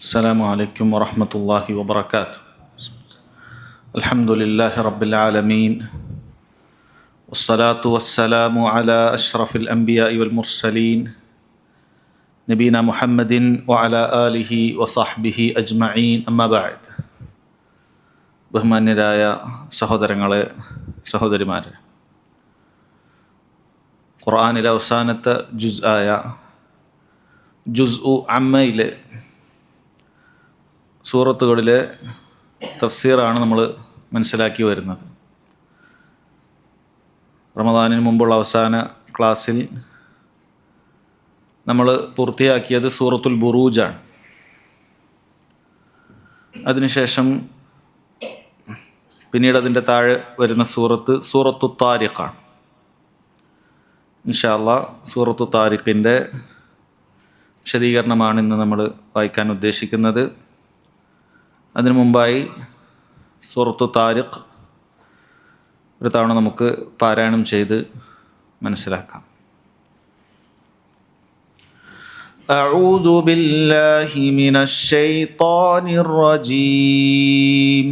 السلام عليكم ورحمة الله وبركاته. الحمد لله رب العالمين، والصلاة والسلام على أشرف الأنبياء والمرسلين نبينا محمد وعلى آله وصحبه أجمعين. أما بعد. ബഹുമാന്യരായ സഹോദരങ്ങളെ, സഹോദരിമാരെ, ഖുർആനിലെ അവസാനത്തെ ജുസ്ആയ ജുസ്ഉ അമ്മയിലെ സൂറത്തുകളിലെ തഫ്സീറാണ് നമ്മൾ മനസ്സിലാക്കി വരുന്നത്. റമദാനിന് മുമ്പുള്ള അവസാന ക്ലാസ്സിൽ നമ്മൾ പൂർത്തിയാക്കിയത് സൂറത്തുൽ ബുറൂജാണ്. അതിനുശേഷം പിന്നീട് അതിൻ്റെ താഴെ വരുന്ന സൂറത്തു താരിഖാണ്. ഇൻഷാ അല്ലാഹ് സൂറത്തു താരിഖിൻ്റെ വിശദീകരണമാണ് ഇന്ന് നമ്മൾ വായിക്കാൻ ഉദ്ദേശിക്കുന്നത്. അതിനു മുമ്പായി സൂറത്തു താരിഖ് ഒരു തവണ നമുക്ക് പാരായണം ചെയ്ത് മനസ്സിലാക്കാം. അഊദു ബില്ലാഹി മിനശ് ശൈത്വാനിർ റജീം.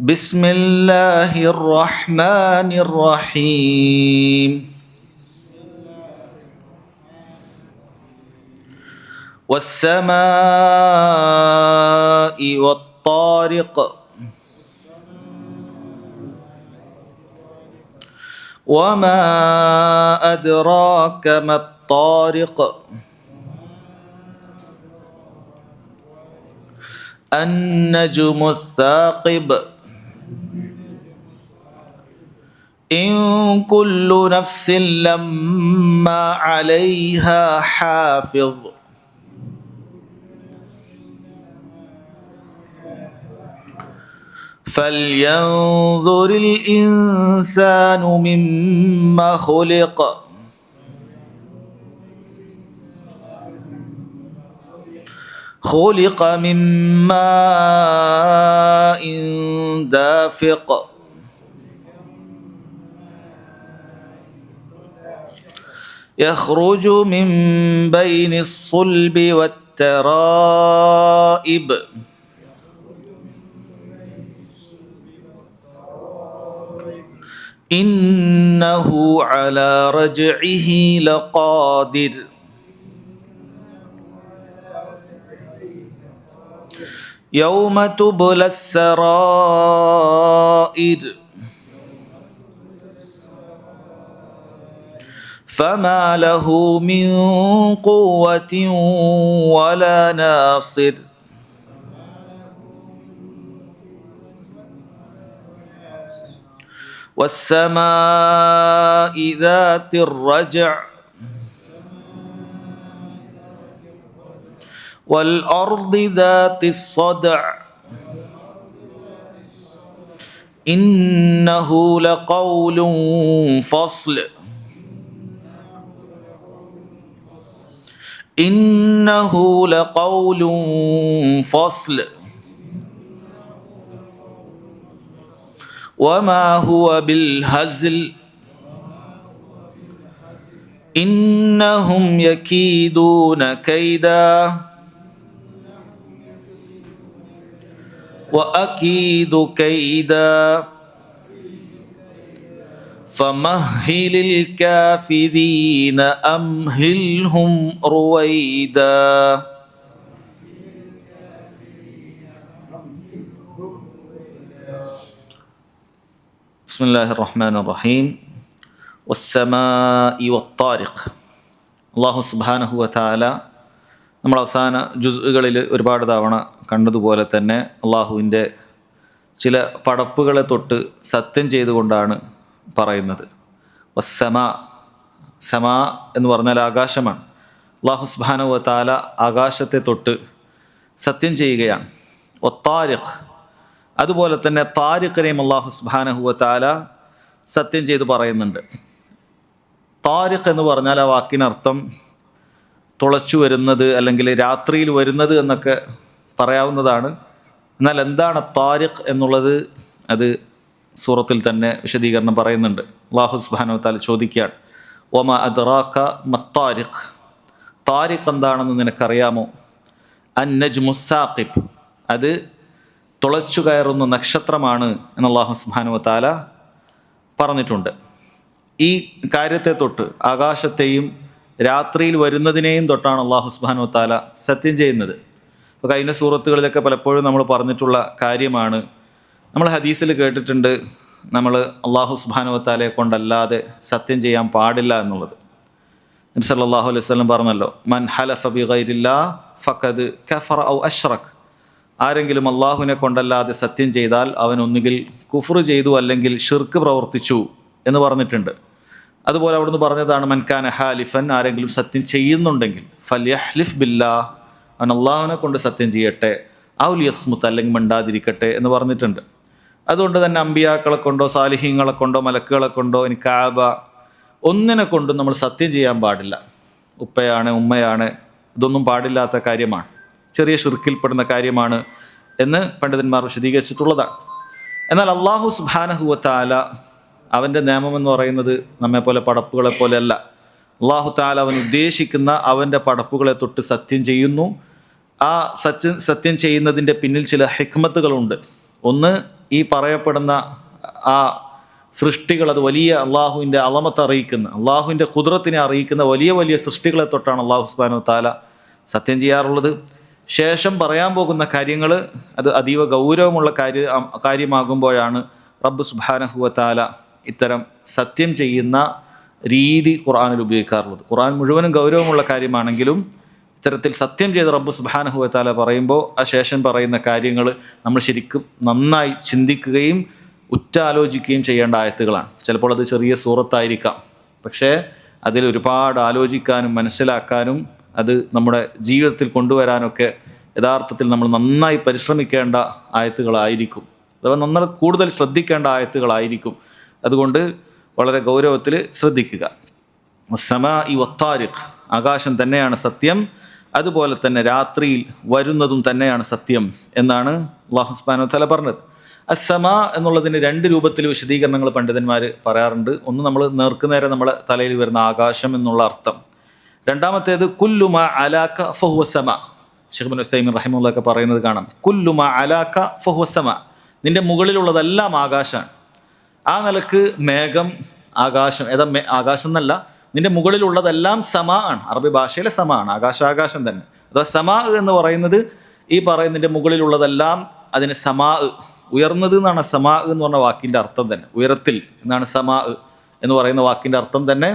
ബിസ്മില്ലാഹിർ റഹ്മാനിർ റഹീം. والسماء والطارق وما أدراك ما الطارق النجم الثاقب إن كل نفس لما عليها حافظ فلينظر الإنسان مما خلق خلق من ماء دافق يخرج من بين الصلب والترائب إنه على رجعه لقادر يوم تبلى السرائر فما له من قوة ولا ناصر والسماء ذات الرجع والأرض ذات الصدع إنه لقول فصل إنه لقول فصل وما هو بالهزل إنهم يكيدون كيدا وأكيد كيدا فمهل الكافرين أمهلهم رويدا. ബിസ്മില്ലാഹിർ റഹ്മാനിർ റഹീം. വസ്സമാഇ വത്താരിഖ്. അല്ലാഹു സുബ്ഹാനഹു വതആല നമ്മൾ അവസാന ജുസ്ഉകളിൽ ഒരുപാട് തവണ കണ്ടതുപോലെ തന്നെ അള്ളാഹുവിൻ്റെ ചില പടപ്പുകളെ തൊട്ട് സത്യം ചെയ്തുകൊണ്ടാണ് പറയുന്നത്. വസ്സമാ, സമാ എന്ന് പറഞ്ഞാൽ ആകാശമാണ്. അല്ലാഹു സുബ്ഹാനഹു വതആല ആകാശത്തെ തൊട്ട് സത്യം ചെയ്യുകയാണ്. വത്താരിഖ്, അതുപോലെ തന്നെ താരിഖിനെയും അല്ലാഹു സുബ്ഹാനഹു വതആല സത്യം ചെയ്ത് പറയുന്നുണ്ട്. താരിഖ് എന്ന് പറഞ്ഞാൽ ആ വാക്കിനർത്ഥം തുളച്ചു വരുന്നത് അല്ലെങ്കിൽ രാത്രിയിൽ വരുന്നത് എന്നൊക്കെ പറയാവുന്നതാണ്. എന്നാൽ എന്താണ് താരിഖ് എന്നുള്ളത് അത് സൂറത്തിൽ തന്നെ വിശദീകരണം പറയുന്നുണ്ട്. അല്ലാഹു സുബ്ഹാനഹു വതആല ചോദിക്കുകയാണ്, വമ അദ്റാക മത്താരിഖ്, താരിഖ് എന്താണെന്ന് നിനക്കറിയാമോ? അൻ നജ്മു സാഖിബ്, അത് തുളച്ചു കയറുന്ന നക്ഷത്രമാണ് എന്ന് അല്ലാഹു സുബ്ഹാനഹു വ തആല പറഞ്ഞിട്ടുണ്ട്. ഈ കാര്യത്തെ തൊട്ട്, ആകാശത്തെയും രാത്രിയിൽ വരുന്നതിനെയും തൊട്ടാണ് അല്ലാഹു സുബ്ഹാനഹു വ തആല സത്യം ചെയ്യുന്നത്. അപ്പോൾ കഴിഞ്ഞ സൂറത്തുകളിലൊക്കെ പലപ്പോഴും നമ്മൾ പറഞ്ഞിട്ടുള്ള കാര്യമാണ്. നമ്മൾ ഹദീസിൽ കേട്ടിട്ടുണ്ട്, നമ്മൾ അല്ലാഹു സുബ്ഹാനഹു വ തആലയെ കൊണ്ടല്ലാതെ സത്യം ചെയ്യാൻ പാടില്ല എന്നുള്ളത്. നബി സല്ലല്ലാഹു അലൈഹി വസല്ലം പറഞ്ഞല്ലോ, മൻ ഹലഫ ബിഗൈരില്ലാഹ് ഫഖദ് കഫറ ഔ അശ്റക്, ആരെങ്കിലും അള്ളാഹുവിനെ കൊണ്ടല്ലാതെ സത്യം ചെയ്താൽ അവൻ ഒന്നുകിൽ കുഫ്ർ ചെയ്തു അല്ലെങ്കിൽ ഷിർക്ക് പ്രവർത്തിച്ചു എന്ന് പറഞ്ഞിട്ടുണ്ട്. അതുപോലെ അവിടുന്ന് പറഞ്ഞതാണ്, മൻകാന ഹാലിഫൻ, ആരെങ്കിലും സത്യം ചെയ്യുന്നുണ്ടെങ്കിൽ ഫല്യഹ്ലിഫ് ബില്ലാഹ്, അവൻ അള്ളാഹുവിനെ കൊണ്ട് സത്യം ചെയ്യട്ടെ, ഔ ലിയസ്മുത്ത്, അല്ലെങ്കിൽ മിണ്ടാതിരിക്കട്ടെ എന്ന് പറഞ്ഞിട്ടുണ്ട്. അതുകൊണ്ട് തന്നെ അമ്പിയാക്കളെ കൊണ്ടോ സാലിഹീങ്ങളെ കൊണ്ടോ മലക്കുകളെ കൊണ്ടോ ഇനി കാബ ഒന്നിനെ കൊണ്ടും നമ്മൾ സത്യം ചെയ്യാൻ പാടില്ല. ഉപ്പയാണ്, ഉമ്മയാണ്, ഇതൊന്നും പാടില്ലാത്ത കാര്യമാണ്, ചെറിയ ഷിർക്കിൽപ്പെടുന്ന കാര്യമാണ് എന്ന് പണ്ഡിതന്മാർ വിശദീകരിച്ചിട്ടുള്ളതാണ്. എന്നാൽ അല്ലാഹു സുബ്ഹാനഹു വ തആല അവൻ്റെ നിയമം എന്ന് പറയുന്നത് നമ്മെപ്പോലെ പടപ്പുകളെ പോലെയല്ല. അല്ലാഹു തആല അവൻ ഉദ്ദേശിക്കുന്ന അവൻ്റെ പടപ്പുകളെ തൊട്ട് സത്യം ചെയ്യുന്നു. ആ സത്യം ചെയ്യുന്നതിൻ്റെ പിന്നിൽ ചില ഹിക്മത്തുകളുണ്ട്. ഒന്ന്, ഈ പറയപ്പെടുന്ന ആ സൃഷ്ടികൾ, അത് വലിയ അള്ളാഹുവിൻ്റെ അളമത്ത് അറിയിക്കുന്ന, അള്ളാഹുവിൻ്റെ ഖുദ്റത്തിനെ അറിയിക്കുന്ന വലിയ വലിയ സൃഷ്ടികളെ തൊട്ടാണ് അല്ലാഹു സുബ്ഹാനഹു വ തആല സത്യം ചെയ്യാറുള്ളത്. ശേഷം പറയാൻ പോകുന്ന കാര്യങ്ങൾ അത് അതീവ ഗൗരവമുള്ള കാര്യമാകുമ്പോഴാണ് റബ്ബ് സുബ്ഹാനഹു വ തആല ഇത്തരം സത്യം ചെയ്യുന്ന രീതി ഖുർആനിൽ ഉപയോഗിക്കാറുള്ളത്. ഖുർആൻ മുഴുവനും ഗൗരവമുള്ള കാര്യമാണെങ്കിലും ഇത്തരത്തിൽ സത്യം ചെയ്ത് റബ്ബ് സുബ്ഹാനഹു വ തആല പറയുമ്പോൾ ആ ശേഷം പറയുന്ന കാര്യങ്ങൾ നമ്മൾ ശരിക്കും നന്നായി ചിന്തിക്കുകയും ഉറ്റാലോചിക്കുകയും ചെയ്യേണ്ട ആയത്തുകളാണ്. ചിലപ്പോൾ അത് ചെറിയ സൂറത്തായിരിക്കാം, പക്ഷേ അതിൽ ഒരുപാട് ആലോചിക്കാനും മനസ്സിലാക്കാനും അത് നമ്മുടെ ജീവിതത്തിൽ കൊണ്ടുവരാനൊക്കെ യഥാർത്ഥത്തിൽ നമ്മൾ നന്നായി പരിശ്രമിക്കേണ്ട ആയത്തുകളായിരിക്കും, അഥവാ നന്നായി കൂടുതൽ ശ്രദ്ധിക്കേണ്ട ആയത്തുകളായിരിക്കും. അതുകൊണ്ട് വളരെ ഗൗരവത്തിൽ ശ്രദ്ധിക്കുക. സമാഇ വത്താരിഖ്, ആകാശം തന്നെയാണ് സത്യം, അതുപോലെ തന്നെ രാത്രിയിൽ വരുന്നതും തന്നെയാണ് സത്യം എന്നാണ് അല്ലാഹു സുബ്ഹാനഹു വ തആല പറഞ്ഞത്. അസ്സമാ എന്നുള്ളതിന് രണ്ട് രൂപത്തിൽ വിശദീകരണങ്ങൾ പണ്ഡിതന്മാർ പറയാറുണ്ട്. ഒന്ന്, നമ്മൾ നേർക്കുനേരെ നമ്മുടെ തലയിൽ വരുന്ന ആകാശം എന്നുള്ള അർത്ഥം. രണ്ടാമത്തേത് കുല്ലു മാ അലാക ഫഹുവ സമാ. ശൈഖ് ഇബ്നു ഉസൈമീൻ റഹിമഹുല്ലാഹ് ഒക്കെ പറയുന്നത് കാണാം, കുല്ലു മാ അലാക ഫഹുവ സമാ, നിന്റെ മുകളിലുള്ളതെല്ലാം ആകാശമാണ്. ആ നിലക്ക് മേഘം, ആകാശം, ആകാശം എന്നല്ല, നിന്റെ മുകളിലുള്ളതെല്ലാം സമാ ആണ്. അറബി ഭാഷയിലെ സമാ ആണ്, ആകാശം തന്നെ. അഥവാ സമാ എന്ന് പറയുന്നത് ഈ പറയുന്നതിൻ്റെ മുകളിലുള്ളതെല്ലാം അതിന് സമാ, ഉയർന്നത് എന്നാണ് സമാ എന്ന് പറഞ്ഞ വാക്കിൻ്റെ അർത്ഥം തന്നെ. ഉയരത്തിൽ എന്നാണ് സമാ എന്ന് പറയുന്ന വാക്കിൻ്റെ അർത്ഥം തന്നെ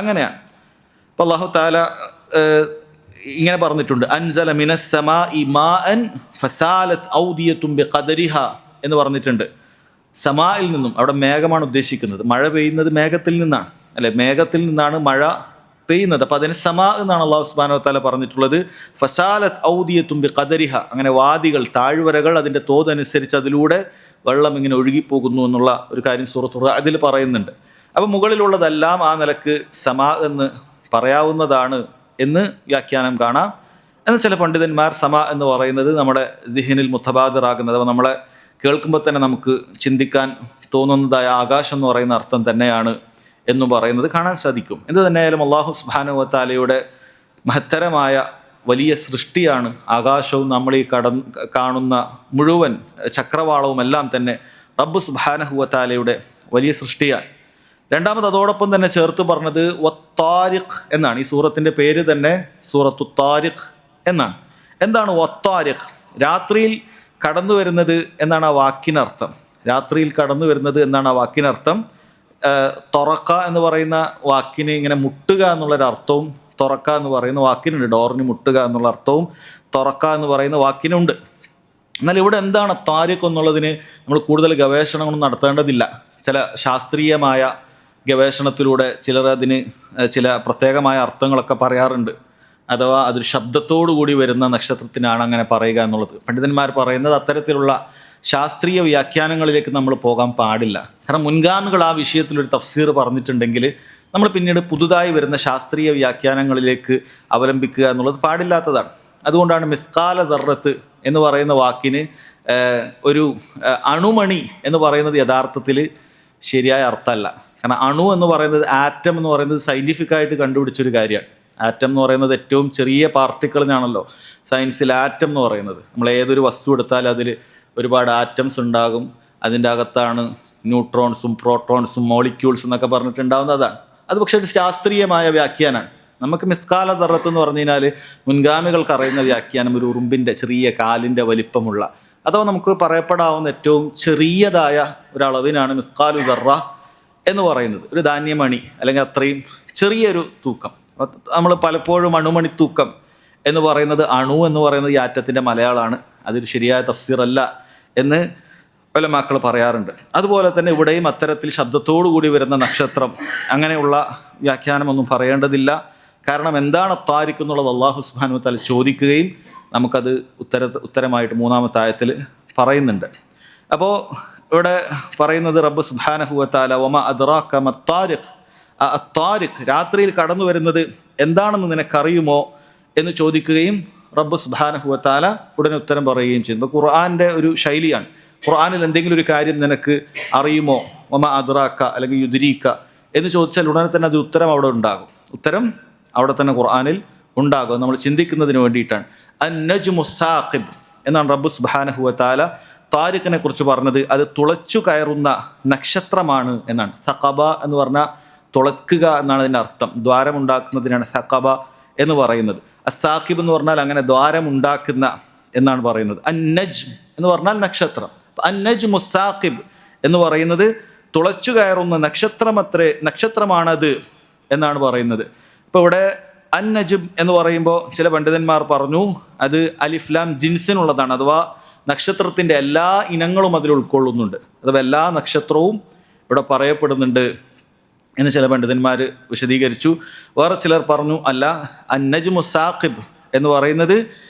അങ്ങനെയാണ്. അപ്പോൾ അല്ലാഹു തആല ഇങ്ങനെ പറഞ്ഞിട്ടുണ്ട്, അൻസല മിനസ് സമാഇ മാഅൻ ഫസാലത് ഔദിയത്തും ബിഖദരിഹ എന്ന് പറഞ്ഞിട്ടുണ്ട്. സമായിൽ നിന്നും, അവിടെ മേഘമാണ് ഉദ്ദേശിക്കുന്നത്, മഴ പെയ്യുന്നത് മേഘത്തിൽ നിന്നാണ്, അല്ലെ, മേഘത്തിൽ നിന്നാണ് മഴ പെയ്യുന്നത്. അപ്പോൾ അതിന് സമാ എന്നാണ് അല്ലാഹു സുബ്ഹാനഹു വ തആല പറഞ്ഞിട്ടുള്ളത്. ഫസാലത് ഔദിയത്തും ബിഖദരിഹ, അങ്ങനെ വാദികൾ, താഴ്വരകൾ അതിൻ്റെ തോതനുസരിച്ച് അതിലൂടെ വെള്ളം ഇങ്ങനെ ഒഴുകിപ്പോകുന്നു എന്നുള്ള ഒരു കാര്യം സൂറത്തുൽ റഅദിൽ പറയുന്നുണ്ട്. അപ്പോൾ മുകളിലുള്ളതെല്ലാം ആ നിലക്ക് സമാ എന്ന് പറയാവുന്നതാണ് എന്ന് വ്യാഖ്യാനം കാണാം. എന്നാൽ ചില പണ്ഡിതന്മാർ സമാ എന്ന് പറയുന്നത് നമ്മുടെ ദിഹ്നിൽ മുത്തബാദിറാകുന്നത്, നമ്മളെ കേൾക്കുമ്പോൾ തന്നെ നമുക്ക് ചിന്തിക്കാൻ തോന്നുന്നതായ ആകാശം എന്ന് പറയുന്ന അർത്ഥം തന്നെയാണ് എന്നും പറയുന്നത് കാണാൻ സാധിക്കും. എന്ത് തന്നെയായാലും അല്ലാഹു സുബ്ഹാനഹു വ തആലയുടെ മഹത്തരമായ വലിയ സൃഷ്ടിയാണ് ആകാശവും നമ്മൾ ഈ കാണുന്ന മുഴുവൻ ചക്രവാളവും എല്ലാം തന്നെ റബ്ബ് സുബ്ഹാനഹു വ തആലയുടെ വലിയ സൃഷ്ടിയാണ്. രണ്ടാമത് അതോടൊപ്പം തന്നെ ചേർത്ത് പറഞ്ഞത് വത്താരിഖ് എന്നാണ്. ഈ സൂറത്തിൻ്റെ പേര് തന്നെ സൂറത്തു താരിഖ് എന്നാണ്. എന്താണ് വത്താരിഖ്? രാത്രിയിൽ കടന്നു വരുന്നത് എന്നാണ് ആ വാക്കിനർത്ഥം. രാത്രിയിൽ കടന്നു വരുന്നത് എന്നാണ് ആ വാക്കിനർത്ഥം. തുറക്ക എന്ന് പറയുന്ന വാക്കിന് ഇങ്ങനെ മുട്ടുക എന്നുള്ളൊരർത്ഥവും തുറക്ക എന്ന് പറയുന്ന വാക്കിനുണ്ട്. ഡോറിന് മുട്ടുക എന്നുള്ള അർത്ഥവും തുറക്ക എന്ന് പറയുന്ന വാക്കിനുണ്ട്. എന്നാൽ ഇവിടെ എന്താണ് താരിഖ് എന്നുള്ളതിന് നമ്മൾ കൂടുതൽ ഗവേഷണങ്ങളൊന്നും നടത്തേണ്ടതില്ല. ചില ശാസ്ത്രീയമായ ഗവേഷണത്തിലൂടെ ചിലർ അതിന് ചില പ്രത്യേകമായ അർത്ഥങ്ങളൊക്കെ പറയാറുണ്ട്. അഥവാ അതൊരു ശബ്ദത്തോടു കൂടി വരുന്ന നക്ഷത്രത്തിനാണ് അങ്ങനെ പറയുക എന്നുള്ളത്. പണ്ഡിതന്മാർ പറയുന്നത് അത്തരത്തിലുള്ള ശാസ്ത്രീയ വ്യാഖ്യാനങ്ങളിലേക്ക് നമ്മൾ പോകാൻ പാടില്ല. കാരണം മുൻഗാമികൾ ആ വിഷയത്തിലൊരു തഫ്സീർ പറഞ്ഞിട്ടുണ്ടെങ്കിൽ നമ്മൾ പിന്നീട് പുതുതായി വരുന്ന ശാസ്ത്രീയ വ്യാഖ്യാനങ്ങളിലേക്ക് അവലംബിക്കുക എന്നുള്ളത് പാടില്ലാത്തതാണ്. അതുകൊണ്ടാണ് മിസ്കാല ദർറത്ത് എന്ന് പറയുന്ന വാക്കിന് ഒരു അണുമണി എന്ന് പറയുന്നത് യഥാർത്ഥത്തിൽ ശരിയായ അർത്ഥമല്ല. കാരണം അണു എന്ന് പറയുന്നത്, ആറ്റം എന്ന് പറയുന്നത് സയൻറ്റിഫിക്കായിട്ട് കണ്ടുപിടിച്ചൊരു കാര്യമാണ്. ആറ്റം എന്ന് പറയുന്നത് ഏറ്റവും ചെറിയ പാർട്ടിക്കിളിനാണല്ലോ സയൻസിൽ ആറ്റം എന്ന് പറയുന്നത്. നമ്മൾ ഏതൊരു വസ്തു എടുത്താൽ അതിൽ ഒരുപാട് ആറ്റംസ് ഉണ്ടാകും. അതിൻ്റെ അകത്താണ് ന്യൂട്രോൺസും പ്രോട്ടോൺസും മോളിക്യൂൾസ് എന്നൊക്കെ പറഞ്ഞിട്ടുണ്ടാവുന്നതാണ്. അത് പക്ഷേ ഒരു ശാസ്ത്രീയമായ വ്യാഖ്യാനമാണ്. നമുക്ക് മിസ്കാല ദർറത്ത് എന്ന് പറഞ്ഞു കഴിഞ്ഞാൽ മുൻഗാമികൾക്ക് അറിയുന്ന വ്യാഖ്യാനം ഒരു ഉറുമ്പിൻ്റെ ചെറിയ കാലിൻ്റെ വലിപ്പമുള്ള, അഥവാ നമുക്ക് പറയപ്പെടാവുന്ന ഏറ്റവും ചെറിയതായ ഒരളവിനാണ് മിസ്കാലു ദർറ എന്ന് പറയുന്നത്. ഒരു ധാന്യമണി അല്ലെങ്കിൽ അത്രയും ചെറിയൊരു തൂക്കം. നമ്മൾ പലപ്പോഴും അണുമണി തൂക്കം എന്ന് പറയുന്നത്, അണു എന്ന് പറയുന്നത് ഈ ആറ്റത്തിൻ്റെ മലയാളമാണ്. അതൊരു ശരിയായ തഫ്സീറല്ല എന്ന് ഉലമാക്കൾ പറയാറുണ്ട്. അതുപോലെ തന്നെ ഇവിടെയും അത്തരത്തിൽ ശബ്ദത്തോടു കൂടി വരുന്ന നക്ഷത്രം, അങ്ങനെയുള്ള വ്യാഖ്യാനമൊന്നും പറയേണ്ടതില്ല. കാരണം എന്താണ് താരിഖ് എന്നുള്ളത് അല്ലാഹു സുബ്ഹാനഹു വ തആല ചോദിക്കുകയും നമുക്കത് ഉത്തരമായിട്ട് 3-ാമത്തെ ആയത്തിൽ പറയുന്നുണ്ട്. അപ്പോൾ ഇവിടെ പറയുന്നത് റബ്ബ് സുബ്ഹാനഹു വ തആല വമാ അദ്റാക മത്താരിഖ്, അത്താരിഖ് രാത്രിയിൽ കടന്നു വരുന്നത് എന്താണെന്ന് നിനക്കറിയുമോ എന്ന് ചോദിക്കുകയും റബ്ബ് സുബ്ഹാനഹു വ തആല ഉടനെ ഉത്തരം പറയുകയും ചെയ്യുന്നു. ഖുർആൻ്റെ ഒരു ശൈലിയാണ്. ഖുർആനിൽ എന്തെങ്കിലും ഒരു കാര്യം നിനക്ക് അറിയുമോ, വമാ അദ്റാക അല്ലെങ്കിൽ യുദ്രീക എന്ന് ചോദിച്ചാൽ ഉടനെ തന്നെ അത് ഉത്തരം അവിടെ ഉണ്ടാകും. ഉത്തരം അവിടെ തന്നെ ഖുർആനിൽ ഉണ്ടാകും. നമ്മൾ ചിന്തിക്കുന്നതിന് വേണ്ടിയിട്ടാണ്. അൻ-നജ്മു സാഖിബ് എന്നാണ് റബ്ബ് സുബ്ഹാനഹു വ തആല താരിഖിനെ കുറിച്ച് പറഞ്ഞത്. അത് തുളച്ചു കയറുന്ന നക്ഷത്രമാണ് എന്നാണ്. സഖബ എന്ന് പറഞ്ഞാൽ തുളക്കുക എന്നാണ് അതിൻ്റെ അർത്ഥം. ദ്വാരമുണ്ടാക്കുന്നതിനാണ് സഖബ എന്ന് പറയുന്നത്. അസാഖിബ് എന്ന് പറഞ്ഞാൽ അങ്ങനെ ദ്വാരമുണ്ടാക്കുന്ന എന്നാണ് പറയുന്നത്. അൻ-നജ്ം എന്ന് പറഞ്ഞാൽ നക്ഷത്രം. അൻ-നജ്മു സാഖിബ് എന്ന് പറയുന്നത് തുളച്ചു കയറുന്ന നക്ഷത്രമാണത് എന്നാണ് പറയുന്നത്. ഇപ്പോൾ ഇവിടെ അൻ-നജ്ം എന്ന് പറയുമ്പോൾ ചില പണ്ഡിതന്മാർ പറഞ്ഞു അത് അലിഫ്ലാം ജിൻസിനുള്ളതാണ്. അഥവാ നക്ഷത്രത്തിൻ്റെ എല്ലാ ഇനങ്ങളും അതിൽ ഉൾക്കൊള്ളുന്നുണ്ട്. അഥവാ എല്ലാ നക്ഷത്രവും ഇവിടെ പറയപ്പെടുന്നുണ്ട് എന്ന് ചില പണ്ഡിതന്മാർ വിശദീകരിച്ചു. വേറെ ചിലർ പറഞ്ഞു അല്ല, അൻ-നജ്മു സാഖിബ് എന്ന് പറയുന്നത്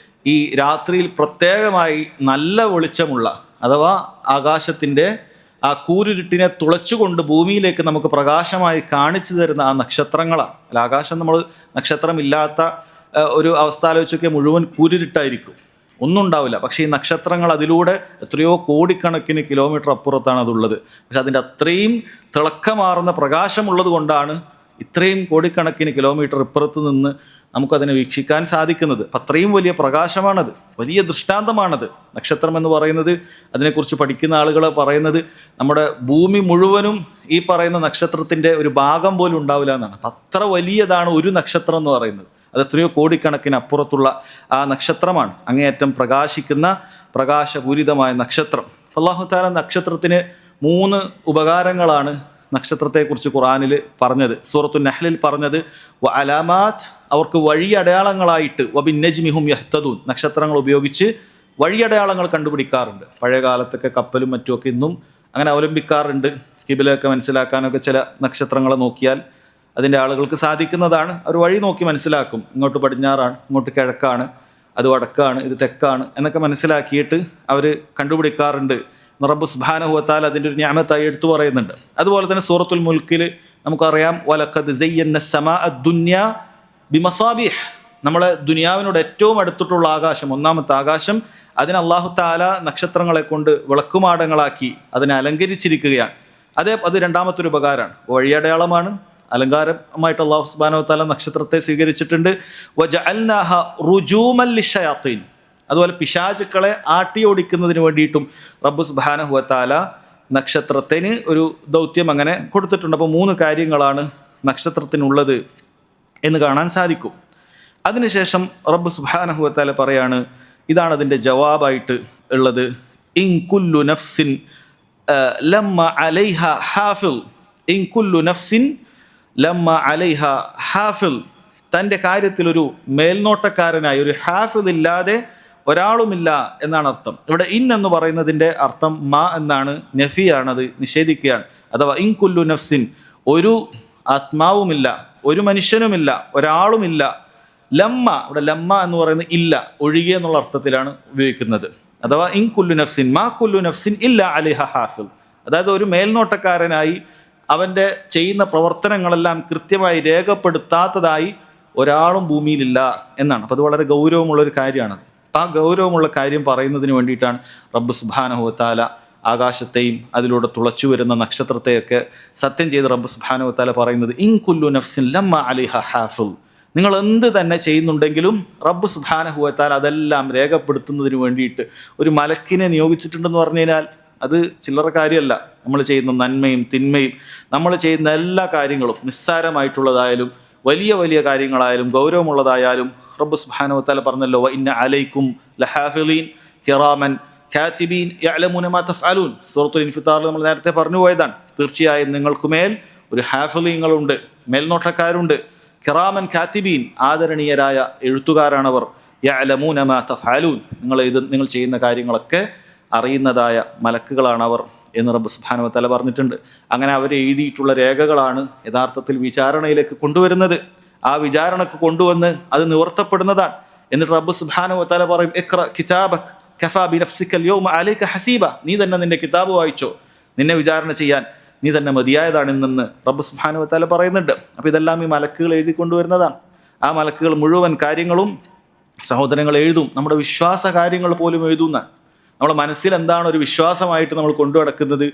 ഈ രാത്രിയിൽ പ്രത്യേകമായി നല്ല വെളിച്ചമുള്ള, അഥവാ ആകാശത്തിൻ്റെ ആ കൂരിരുട്ടിനെ തുളച്ചുകൊണ്ട് ഭൂമിയിലേക്ക് നമുക്ക് പ്രകാശമായി കാണിച്ചു തരുന്ന ആ നക്ഷത്രങ്ങളാണ്. അല്ല, ആകാശം നമ്മൾ നക്ഷത്രമില്ലാത്ത ഒരു അവസ്ഥ ആലോചിച്ചൊക്കെ മുഴുവൻ കൂരിരുട്ടായിരിക്കും, ഒന്നും ഉണ്ടാവില്ല. പക്ഷേ ഈ നക്ഷത്രങ്ങൾ അതിലൂടെ എത്രയോ കോടിക്കണക്കിന് കിലോമീറ്റർ അപ്പുറത്താണ് അതുള്ളത്. പക്ഷെ അതിൻ്റെ അത്രയും തിളക്കമാർന്ന പ്രകാശമുള്ളത് കൊണ്ടാണ് ഇത്രയും കോടിക്കണക്കിന് കിലോമീറ്റർ ഇപ്പുറത്ത് നിന്ന് നമുക്കതിനെ വീക്ഷിക്കാൻ സാധിക്കുന്നത്. അപ്പം അത്രയും വലിയ പ്രകാശമാണത്, വലിയ ദൃഷ്ടാന്തമാണത്. നക്ഷത്രം എന്ന് പറയുന്നത്, അതിനെക്കുറിച്ച് പഠിക്കുന്ന ആളുകൾ പറയുന്നത്, നമ്മുടെ ഭൂമി മുഴുവനും ഈ പറയുന്ന നക്ഷത്രത്തിൻ്റെ ഒരു ഭാഗം പോലും ഉണ്ടാവില്ല എന്നാണ്. അപ്പം അത്ര വലിയതാണ് ഒരു നക്ഷത്രം എന്ന് പറയുന്നത്. അത് എത്രയോ കോടിക്കണക്കിന് അപ്പുറത്തുള്ള ആ നക്ഷത്രമാണ്, അങ്ങേയറ്റം പ്രകാശിക്കുന്ന പ്രകാശപൂരിതമായ നക്ഷത്രം. അല്ലാഹു തആല നക്ഷത്രത്തിന് 3 ഉപകാരങ്ങളാണ് നക്ഷത്രത്തെക്കുറിച്ച് ഖുർആനിൽ പറഞ്ഞത്. സൂറത്തുൻ നഹ്ലിൽ പറഞ്ഞത് വ അലാമാത്ത്, അവർക്ക് വഴിയടയാളങ്ങളായിട്ട്, വബിന്നജ്മിഹും യഹ്തദൂൻ, നക്ഷത്രങ്ങൾ ഉപയോഗിച്ച് വഴിയടയാളങ്ങൾ കണ്ടുപിടിക്കാറുണ്ട്. പഴയ കാലത്തൊക്കെ കപ്പലും മറ്റുമൊക്കെ ഇന്നും അങ്ങനെ അവലംബിക്കാറുണ്ട്. കിബിലൊക്കെ മനസ്സിലാക്കാനൊക്കെ ചില നക്ഷത്രങ്ങളെ നോക്കിയാൽ അതിൻ്റെ ആളുകൾക്ക് സാധിക്കുന്നതാണ്. അവർ വഴി നോക്കി മനസ്സിലാക്കും, ഇങ്ങോട്ട് പടിഞ്ഞാറാണ്, ഇങ്ങോട്ട് കിഴക്കാണ്, അത് വടക്കാണ്, ഇത് തെക്കാണ് എന്നൊക്കെ മനസ്സിലാക്കിയിട്ട് അവർ കണ്ടുപിടിക്കാറുണ്ട്. റബ്ബ് സുബ്ഹാനഹു വ തആല അതിൻ്റെ ഒരു നിഅമത്തായി എടുത്തു പറയുന്നുണ്ട്. അതുപോലെ തന്നെ സൂറത്തുൽ മുൽക്കിൽ നമുക്കറിയാം വലഖദ് സയ്യന്ന സമാഅ ദുനിയ ബിമസാബിഹ്, നമ്മളെ ദുനിയാവിനോട് ഏറ്റവും അടുത്തിട്ടുള്ള ആകാശം, 1-ാമത്തെ ആകാശം, അതിന് അല്ലാഹു തആല നക്ഷത്രങ്ങളെ കൊണ്ട് വിളക്കുമാടങ്ങളാക്കി അതിനെ അലങ്കരിച്ചിരിക്കുകയാണ്. അത് 2-ാമത്തെ ഒരു ഉപകാരമാണ്, വഴിയടയാളമാണ്, അലങ്കാരമായിട്ട് അല്ലാഹു സുബ്ഹാനഹു വ തആല നക്ഷത്രത്തെ സ്വീകരിച്ചിട്ടുണ്ട്. വജഅൽനാഹ റുജൂമൻ ലിശയാത്തീൻ, അതുപോലെ പിശാചുക്കളെ ആട്ടിയോടിക്കുന്നതിന് വേണ്ടിയിട്ടും റബ്ബ് സുബ്ഹാനഹു വ തആല നക്ഷത്രത്തിന് ഒരു ദൗത്യം അങ്ങനെ കൊടുത്തിട്ടുണ്ട്. അപ്പോൾ 3 കാര്യങ്ങളാണ് നക്ഷത്രത്തിനുള്ളത് എന്ന് കാണാൻ സാധിക്കും. അതിനുശേഷം റബ്ബ് സുബ്ഹാനഹു വ തആല പറയാണ്, ഇതാണ് അതിൻ്റെ ജവാബായിട്ട് ഉള്ളത്. ഇൻ കുല്ലു നഫ്സിൻ ലമ്മ അലൈഹ ഹാഫിൽ, ഇൻ കുല്ലു നഫ്സിൻ ലമ്മ അലൈഹ ഹാഫിൽ, തൻ്റെ കാര്യത്തിലൊരു മേൽനോട്ടക്കാരനായി, ഒരു ഹാഫിൽ ഇല്ലാതെ ഒരാളുമില്ല എന്നാണ് അർത്ഥം. ഇവിടെ ഇൻ എന്ന് പറയുന്നതിൻ്റെ അർത്ഥം മാ എന്നാണ്, നഫിയാണ്, അത് നിഷേധിക്കുകയാണ്. അഥവാ ഇൻ കുല്ലു നഫ്സിൻ, ഒരു ആത്മാവുമില്ല, ഒരു മനുഷ്യനുമില്ല, ഒരാളുമില്ല. ലമ്മ, ഇവിടെ ലമ്മ എന്ന് പറയുന്നത് ഇല്ല, ഒഴികെ എന്നുള്ള അർത്ഥത്തിലാണ് ഉപയോഗിക്കുന്നത്. അഥവാ ഇൻ കുല്ലു നഫ്സിൻ മാ കുല്ലു നഫ്സിൻ ഇല്ല അലൈഹ ഹാഫിൽ, അതായത് ഒരു മേൽനോട്ടക്കാരനായി അവൻ്റെ ചെയ്യുന്ന പ്രവർത്തനങ്ങളെല്ലാം കൃത്യമായി രേഖപ്പെടുത്താത്തതായി ഒരാളും ഭൂമിയിലില്ല എന്നാണ്. അപ്പോൾ അത് വളരെ ഗൗരവമുള്ളൊരു കാര്യമാണ്. അപ്പോൾ ആ ഗൗരവമുള്ള കാര്യം പറയുന്നതിന് വേണ്ടിയിട്ടാണ് റബ്ബ് സുബ്ഹാനഹു വ തആല ആകാശത്തെയും അതിലൂടെ തുളച്ചു വരുന്ന നക്ഷത്രത്തെയൊക്കെ സത്യം ചെയ്ത് റബ്ബ് സുബ്ഹാനഹു വ തആല പറയുന്നത് ഇൻ കുല്ലു നഫ്സിൻ ലമ്മ അലൈഹ ഹാഫിൾ. നിങ്ങൾ എന്ത് തന്നെ ചെയ്യുന്നുണ്ടെങ്കിലും റബ്ബ് സുബ്ഹാനഹു വ തആല അതെല്ലാം രേഖപ്പെടുത്തുന്നതിന് വേണ്ടിയിട്ട് ഒരു മലക്കിനെ നിയോഗിച്ചിട്ടുണ്ടെന്ന് പറഞ്ഞു കഴിഞ്ഞാൽ അത് ചില്ലറ കാര്യമല്ല. നമ്മൾ ചെയ്യുന്ന നന്മയും തിന്മയും നമ്മൾ ചെയ്യുന്ന എല്ലാ കാര്യങ്ങളും നിസ്സാരമായിട്ടുള്ളതായാലും വലിയ വലിയ കാര്യങ്ങളായാലും ഗൗരവമുള്ളതായാലും റബ്ബ് സുബ്ഹാനഹു വ തആല പറഞ്ഞല്ലോ വ ഇന്ന അലൈക്കും ലഹാഫിളീൻ കിറാമൻ കാതിബീൻ യഅലമൂന മാ തഫ്അലൂൻ. സൂറത്തുൽ ഇൻഫിത്താറിൽ നമ്മൾ നേരത്തെ പറഞ്ഞു പോയതാണ്. തീർച്ചയായും നിങ്ങൾക്കുമേൽ ഒരു ഹാഫിളീങ്ങളുണ്ട്, മേൽനോട്ടക്കാരുണ്ട്. കിറാമൻ കാതിബീൻ, ആദരണീയരായ എഴുത്തുകാരാണവർ. യഅലമൂന മാ തഫ്അലൂൻ, നിങ്ങൾ ചെയ്യുന്ന കാര്യങ്ങളൊക്കെ അറിയുന്നതായ മലക്കുകളാണവർ എന്ന് റബ്ബ് സുബ്ഹാനഹു വ തആല പറഞ്ഞിട്ടുണ്ട്. അങ്ങനെ അവർ എഴുതിയിട്ടുള്ള രേഖകളാണ് യഥാർത്ഥത്തിൽ വിചാരണയിലേക്ക് കൊണ്ടുവരുന്നത്. ആ വിചാരണക്ക് കൊണ്ടുവന്ന് അത് നിവർത്തപ്പെടുന്നതാണ്. എന്നിട്ട് റബ്ബ് സുബ്ഹാനഹു വ തആല പറയും ഇഖ്റ കിതാബക് കഫാ ബിനഫ്സിക അൽയൗമ അലൈക ഹസീബ. നീ തന്നെ നിന്റെ കിതാബ് വായിച്ചോ, നിന്നെ വിചാരണ ചെയ്യാൻ നീ തന്നെ മതിയായതാണെന്ന് റബ്ബ് സുബ്ഹാനഹു വ തആല പറയുന്നുണ്ട്. അപ്പോൾ ഇതെല്ലാം ഈ മലക്കുകൾ എഴുതി കൊണ്ടുവരുന്നതാണ്. ആ മലക്കുകൾ മുഴുവൻ കാര്യങ്ങളും സഹോദരങ്ങൾ എഴുതും. നമ്മുടെ വിശ്വാസ കാര്യങ്ങൾ പോലും എഴുതുന്നതാണ്. നമ്മുടെ മനസ്സിൽ എന്താണ് ഒരു വിശ്വാസമായിട്ട് നമ്മൾ കൊണ്ടു നടക്കുന്നത്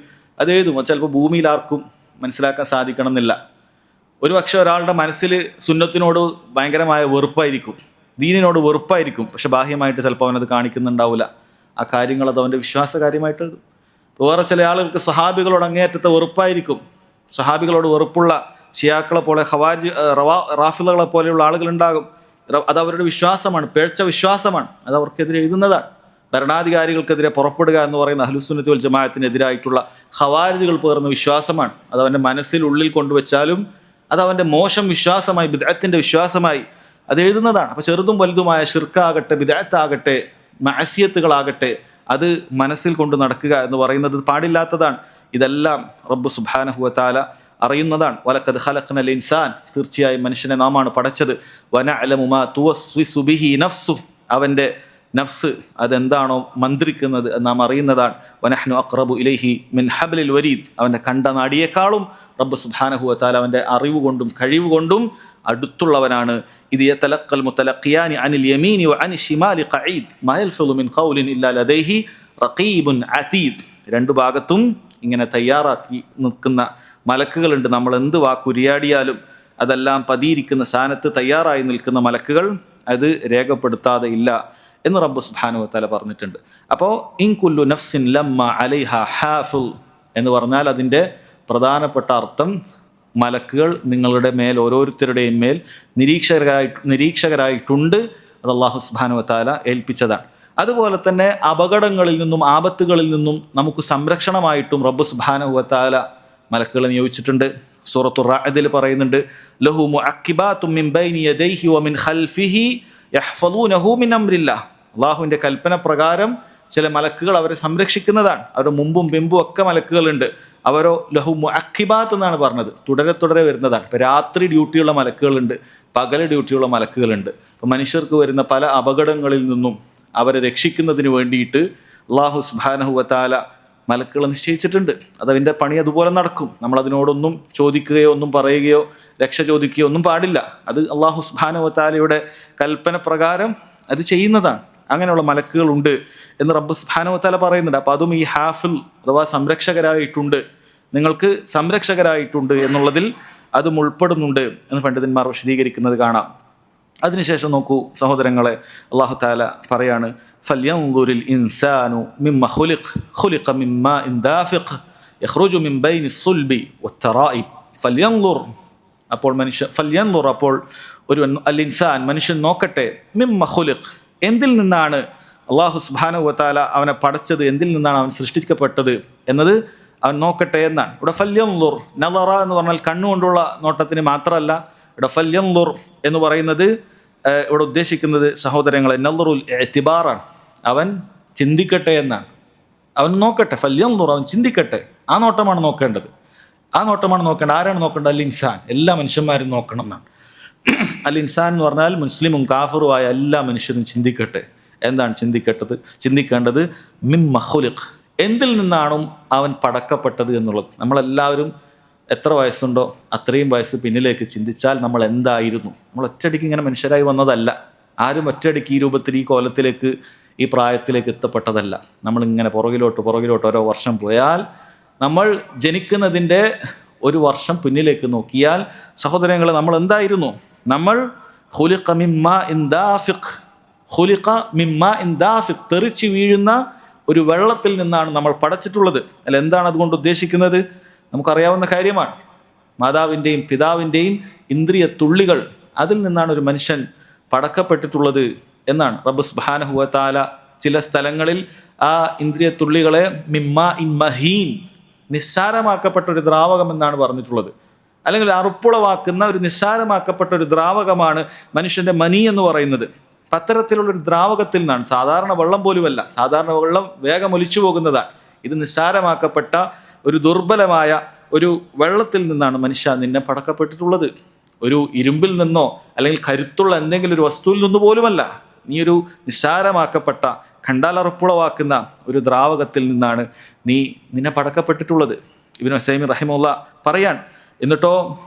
അത് എഴുതും. അത് ചിലപ്പോൾ ഭൂമിയിൽ ആർക്കും മനസ്സിലാക്കാൻ സാധിക്കണം എന്നില്ല. ഒരു പക്ഷേ ഒരാളുടെ മനസ്സിൽ സുന്നത്തിനോട് ഭയങ്കരമായ വെറുപ്പായിരിക്കും, ദീനിനോട് വെറുപ്പായിരിക്കും. പക്ഷെ ബാഹ്യമായിട്ട് ചിലപ്പോൾ അവനത് കാണിക്കുന്നുണ്ടാവില്ല. ആ കാര്യങ്ങൾ അത് അവൻ്റെ വിശ്വാസ കാര്യമായിട്ട് എഴുതും. വേറെ ചില ആളുകൾക്ക് സ്വഹാബികളോട് അങ്ങേയറ്റത്തെ വെറുപ്പായിരിക്കും. സ്വഹാബികളോട് വെറുപ്പുള്ള ഷിയാക്കളെ പോലെ റാഫിളകളെ പോലെയുള്ള ആളുകളുണ്ടാകും. അത് അവരുടെ വിശ്വാസമാണ്, പേഴ്ച വിശ്വാസമാണ്. അത് അവർക്കെതിരെ എഴുതുന്നതാണ്. ഭരണാധികാരികൾക്കെതിരെ പുറപ്പെടുക എന്ന് പറയുന്ന അഹ്ലുസുന്നത്തി വൽ ജമാഅത്തിനെതിരായിട്ടുള്ള ഖവാരിജുകൾ പേർന്ന വിശ്വാസമാണ്. അത് അവൻ്റെ മനസ്സിലുള്ളിൽ കൊണ്ടുവച്ചാലും അത് അവൻ്റെ മോശം വിശ്വാസമായി, ബിദ്അത്തിൻ്റെ വിശ്വാസമായി അത് എഴുതുന്നതാണ്. അപ്പോൾ ചെറുതും വലുതുമായ ഷിർക്കാകട്ടെ, ബിദ്അത്താകട്ടെ, മഅസിയത്തുകളാകട്ടെ, അത് മനസ്സിൽ കൊണ്ട് നടക്കുക എന്ന് പറയുന്നത് പാടില്ലാത്തതാണ്. ഇതെല്ലാം റബ്ബ് സുബ്ഹാനഹു വ തആല അറിയുന്നതാണ്. വലഖദ് ഖലഖ്നൽ ഇൻസാൻ, തീർച്ചയായും മനുഷ്യനെ നാമാണ് പടച്ചത്. വനഅലമു മാ തുവസ്വിസു ബിഹി നഫ്സു, അവൻ്റെ നഫ്സ് അതെന്താണോ മന്ത്രിക്കുന്നത് എന്ന് നാം അറിയുന്നതാണ്. വനഹ്നു അഖ്റബു ഇലൈഹി മിൻ ഹബ്ലിൽ വരീദ്, അവൻ്റെ കണ്ട നാടിയേക്കാളും റബ്ബ് സുബ്ഹാനഹു വ തആല അവൻ്റെ അറിവ് കൊണ്ടും കഴിവ് കൊണ്ടും അടുത്തുള്ളവനാണ്. ഇത് യതലഖൽ മുതലഖിയാനി അനിൽ യമീനി വ അനി ശിമാലി ഖഈദ് മാ യൽഫളു മിൻ ഖൗലിൻ ഇല്ലാ ലദൈഹി റഖീബുൻ അതീദ്. രണ്ടു ഭാഗത്തും ഇങ്ങനെ തയ്യാറാക്കി നിൽക്കുന്ന മലക്കുകളുണ്ട്. നമ്മൾ എന്ത് വാക്കുരിയാടിയാലും അതെല്ലാം പതിയിരിക്കുന്ന സ്ഥാനത്ത് തയ്യാറായി നിൽക്കുന്ന മലക്കുകൾ അത് രേഖപ്പെടുത്താതെ ഇല്ല എന്ന് റബ്ബ് സുബ്ഹാനഹു വ തആല പറഞ്ഞിട്ടുണ്ട്. അപ്പോൾ ഇൻ കുല്ലു നഫ്സിൻ ലമ്മ അലൈഹ ഹാഫിൾ എന്ന് പറഞ്ഞാൽ അതിൻ്റെ പ്രധാനപ്പെട്ട അർത്ഥം മലക്കുകൾ നിങ്ങളുടെ മേൽ, ഓരോരുത്തരുടെയും മേൽ നിരീക്ഷകരായിട്ടുണ്ട്. അത് അല്ലാഹു സുബ്ഹാനഹു വ തആല ഏൽപ്പിച്ചതാണ്. അതുപോലെ തന്നെ അപകടങ്ങളിൽ നിന്നും ആപത്തുകളിൽ നിന്നും നമുക്ക് സംരക്ഷണമായിട്ടും റബ്ബ് സുബ്ഹാനഹു വ തആല മലക്കുകളെ നിയോഗിച്ചിട്ടുണ്ട്. സൂറത്തുർ റഅദിൽ പറയുന്നുണ്ട് ലഹു മുഅഖിബാതും മിൻ ബൈനി യദൈഹി വമിൻ ഖൽഫിഹി യഹ്ഫളൂനഹു മിൻ അംരില്ലാഹ്. അള്ളാഹുവിൻ്റെ കൽപ്പന പ്രകാരം ചില മലക്കുകൾ അവരെ സംരക്ഷിക്കുന്നതാണ്. അവരുടെ മുമ്പും പിമ്പും ഒക്കെ മലക്കുകളുണ്ട്. അവരോ ലഹു മുഅഖിബാത്ത് എന്നാണ് പറഞ്ഞത്, തുടരെ തുടരെ വരുന്നതാണ്. ഇപ്പോൾ രാത്രി ഡ്യൂട്ടിയുള്ള മലക്കുകളുണ്ട്, പകൽ ഡ്യൂട്ടിയുള്ള മലക്കുകളുണ്ട്. അപ്പോൾ മനുഷ്യർക്ക് വരുന്ന പല അപകടങ്ങളിൽ നിന്നും അവരെ രക്ഷിക്കുന്നതിന് വേണ്ടിയിട്ട് അല്ലാഹു സുബ്ഹാനഹു വ തആല മലക്കുകളെ നിശ്ചയിച്ചിട്ടുണ്ട്. അതതിൻ്റെ പണി അതുപോലെ നടക്കും. നമ്മളതിനോടൊന്നും ചോദിക്കുകയോ ഒന്നും പറയുകയോ രക്ഷ ചോദിക്കുകയോ ഒന്നും പാടില്ല. അത് അല്ലാഹു സുബ്ഹാനഹു വ തആലയുടെ കൽപ്പന പ്രകാരം അത് ചെയ്യുന്നതാണ്. അങ്ങനെയുള്ള മലക്കുകളുണ്ട് എന്ന് റബ്ബ് സുബ്ഹാനഹു വ തആല പറയുന്നുണ്ട്. അപ്പോൾ അതും ഈ ഹാഫിൽ അഥവാ സംരക്ഷകരായിട്ടുണ്ട്, നിങ്ങൾക്ക് സംരക്ഷകരായിട്ടുണ്ട് എന്നുള്ളതിൽ അതും ഉൾപ്പെടുന്നുണ്ട് എന്ന് പണ്ഡിതന്മാർ വിശദീകരിക്കുന്നത് കാണാം. അതിനുശേഷം നോക്കൂ സഹോദരങ്ങളെ, അല്ലാഹു തആല പറയാണ് ഫൽയൻദുറിൽ ഇൻസാനു മിമ്മ ഖുലിഖ മിൻ മാഇൻ ദാഫിഖ് യഖ്റുജു മിൻ ബൈനി സുൽബി വത്തറായിബ്. അപ്പോൾ ഒരു അൽ ഇൻസാൻ മനുഷ്യൻ നോക്കട്ടെ, മിമ്മ ഖുലിഖ് എന്തിൽ നിന്നാണ് അല്ലാഹു സുബ്ഹാനഹു വ തആല അവനെ പടച്ചത്, എന്തിൽ നിന്നാണ് അവൻ സൃഷ്ടിക്കപ്പെട്ടത് എന്നത് അവൻ നോക്കട്ടെ എന്നാണ്. ഇവിടെ ഫല്യൻദുർ, നദറ എന്ന് പറഞ്ഞാൽ കണ്ണുകൊണ്ടുള്ള നോട്ടത്തിന് മാത്രമല്ല. ഇവിടെ ഫല്യൻദുർ എന്ന് പറയുന്നത് ഇവിടെ ഉദ്ദേശിക്കുന്നത് സഹോദരങ്ങളെ നദറുൽ ഇഅ്തിബാറാണ്. അവൻ ചിന്തിക്കട്ടെ എന്നാണ്. അവൻ നോക്കട്ടെ, ഫല്യൻദുർ, അവൻ ചിന്തിക്കട്ടെ. ആ നോട്ടമാണ് നോക്കേണ്ടത്. ആരാണ് നോക്കേണ്ടത്? അൽ ഇൻസാൻ, എല്ലാ മനുഷ്യന്മാരും നോക്കണം എന്നാണ്. അൽ ഇൻസാൻ എന്ന് പറഞ്ഞാൽ മുസ്ലിമും കാഫറുമായ എല്ലാ മനുഷ്യരും ചിന്തിക്കട്ടെ. എന്താണ് ചിന്തിക്കേണ്ടത്? മിമ്മ ഖുലിഖ്, എന്തിൽ നിന്നാണ് അവൻ പടക്കപ്പെട്ടത് എന്നുള്ളത്. നമ്മളെല്ലാവരും എത്ര വയസ്സുണ്ടോ അത്രയും വയസ്സ് പിന്നിലേക്ക് ചിന്തിച്ചാൽ നമ്മൾ എന്തായിരുന്നു. നമ്മൾ ഒറ്റയടിക്ക് ഇങ്ങനെ മനുഷ്യരായി വന്നതല്ല. ആരും ഒറ്റയടിക്ക് ഈ രൂപത്തിൽ ഈ കോലത്തിലേക്ക് ഈ പ്രായത്തിലേക്ക് എത്തപ്പെട്ടതല്ല. നമ്മളിങ്ങനെ പുറകിലോട്ട് ഓരോ വർഷം പോയാൽ, നമ്മൾ ജനിക്കുന്നതിൻ്റെ ഒരു വർഷം പിന്നിലേക്ക് നോക്കിയാൽ സഹോദരങ്ങളെ, നമ്മൾ എന്തായിരുന്നു? നമ്മൾ ഖുലിഖ മിമ്മാ ഇൻ ദാഫിഖ്, തെറിച്ചു വീഴുന്ന ഒരു വെള്ളത്തിൽ നിന്നാണ് നമ്മൾ പടച്ചിട്ടുള്ളത്. അല്ല, എന്താണ് അതുകൊണ്ട് ഉദ്ദേശിക്കുന്നത്? നമുക്കറിയാവുന്ന കാര്യമാണ്. മാതാവിൻ്റെയും പിതാവിൻ്റെയും ഇന്ദ്രിയ തുള്ളികൾ, അതിൽ നിന്നാണ് ഒരു മനുഷ്യൻ പടക്കപ്പെട്ടിട്ടുള്ളത് എന്നാണ് റബ്ബ് സുബ്ഹാനഹു വ തആല ചില സ്ഥലങ്ങളിൽ ആ ഇന്ദ്രിയ തുള്ളികളെ മിമ്മാ ഇൻ മഹീൻ, നിസ്സാരമാക്കപ്പെട്ട ഒരു ദ്രാവകം എന്നാണ് പറഞ്ഞിട്ടുള്ളത്. അല്ലെങ്കിൽ അറുപ്പുളവാക്കുന്ന ഒരു നിസ്സാരമാക്കപ്പെട്ട ഒരു ദ്രാവകമാണ് മനുഷ്യൻ്റെ മനി എന്ന് പറയുന്നത്. അത്തരത്തിലുള്ളൊരു ദ്രാവകത്തിൽ നിന്നാണ്, സാധാരണ വെള്ളം പോലുമല്ല, സാധാരണ വെള്ളം വേഗം ഒലിച്ചു പോകുന്നതാണ്. ഇത് നിസ്സാരമാക്കപ്പെട്ട ഒരു ദുർബലമായ ഒരു വെള്ളത്തിൽ നിന്നാണ് മനുഷ്യ നിന്നെ പടക്കപ്പെട്ടിട്ടുള്ളത്. ഒരു ഇരുമ്പിൽ നിന്നോ അല്ലെങ്കിൽ കരുത്തുള്ള എന്തെങ്കിലും ഒരു വസ്തുവിൽ നിന്ന് പോലുമല്ല. നീ ഒരു നിസ്സാരമാക്കപ്പെട്ട, കണ്ടാൽ അറുപ്പുളവാക്കുന്ന ഒരു ദ്രാവകത്തിൽ നിന്നാണ് നിന്നെ പടക്കപ്പെട്ടിട്ടുള്ളത്. ഇബ്നു ഉസൈമീൻ റഹിമഹുല്ലാഹ് പറയാൻ. എന്നിട്ടോ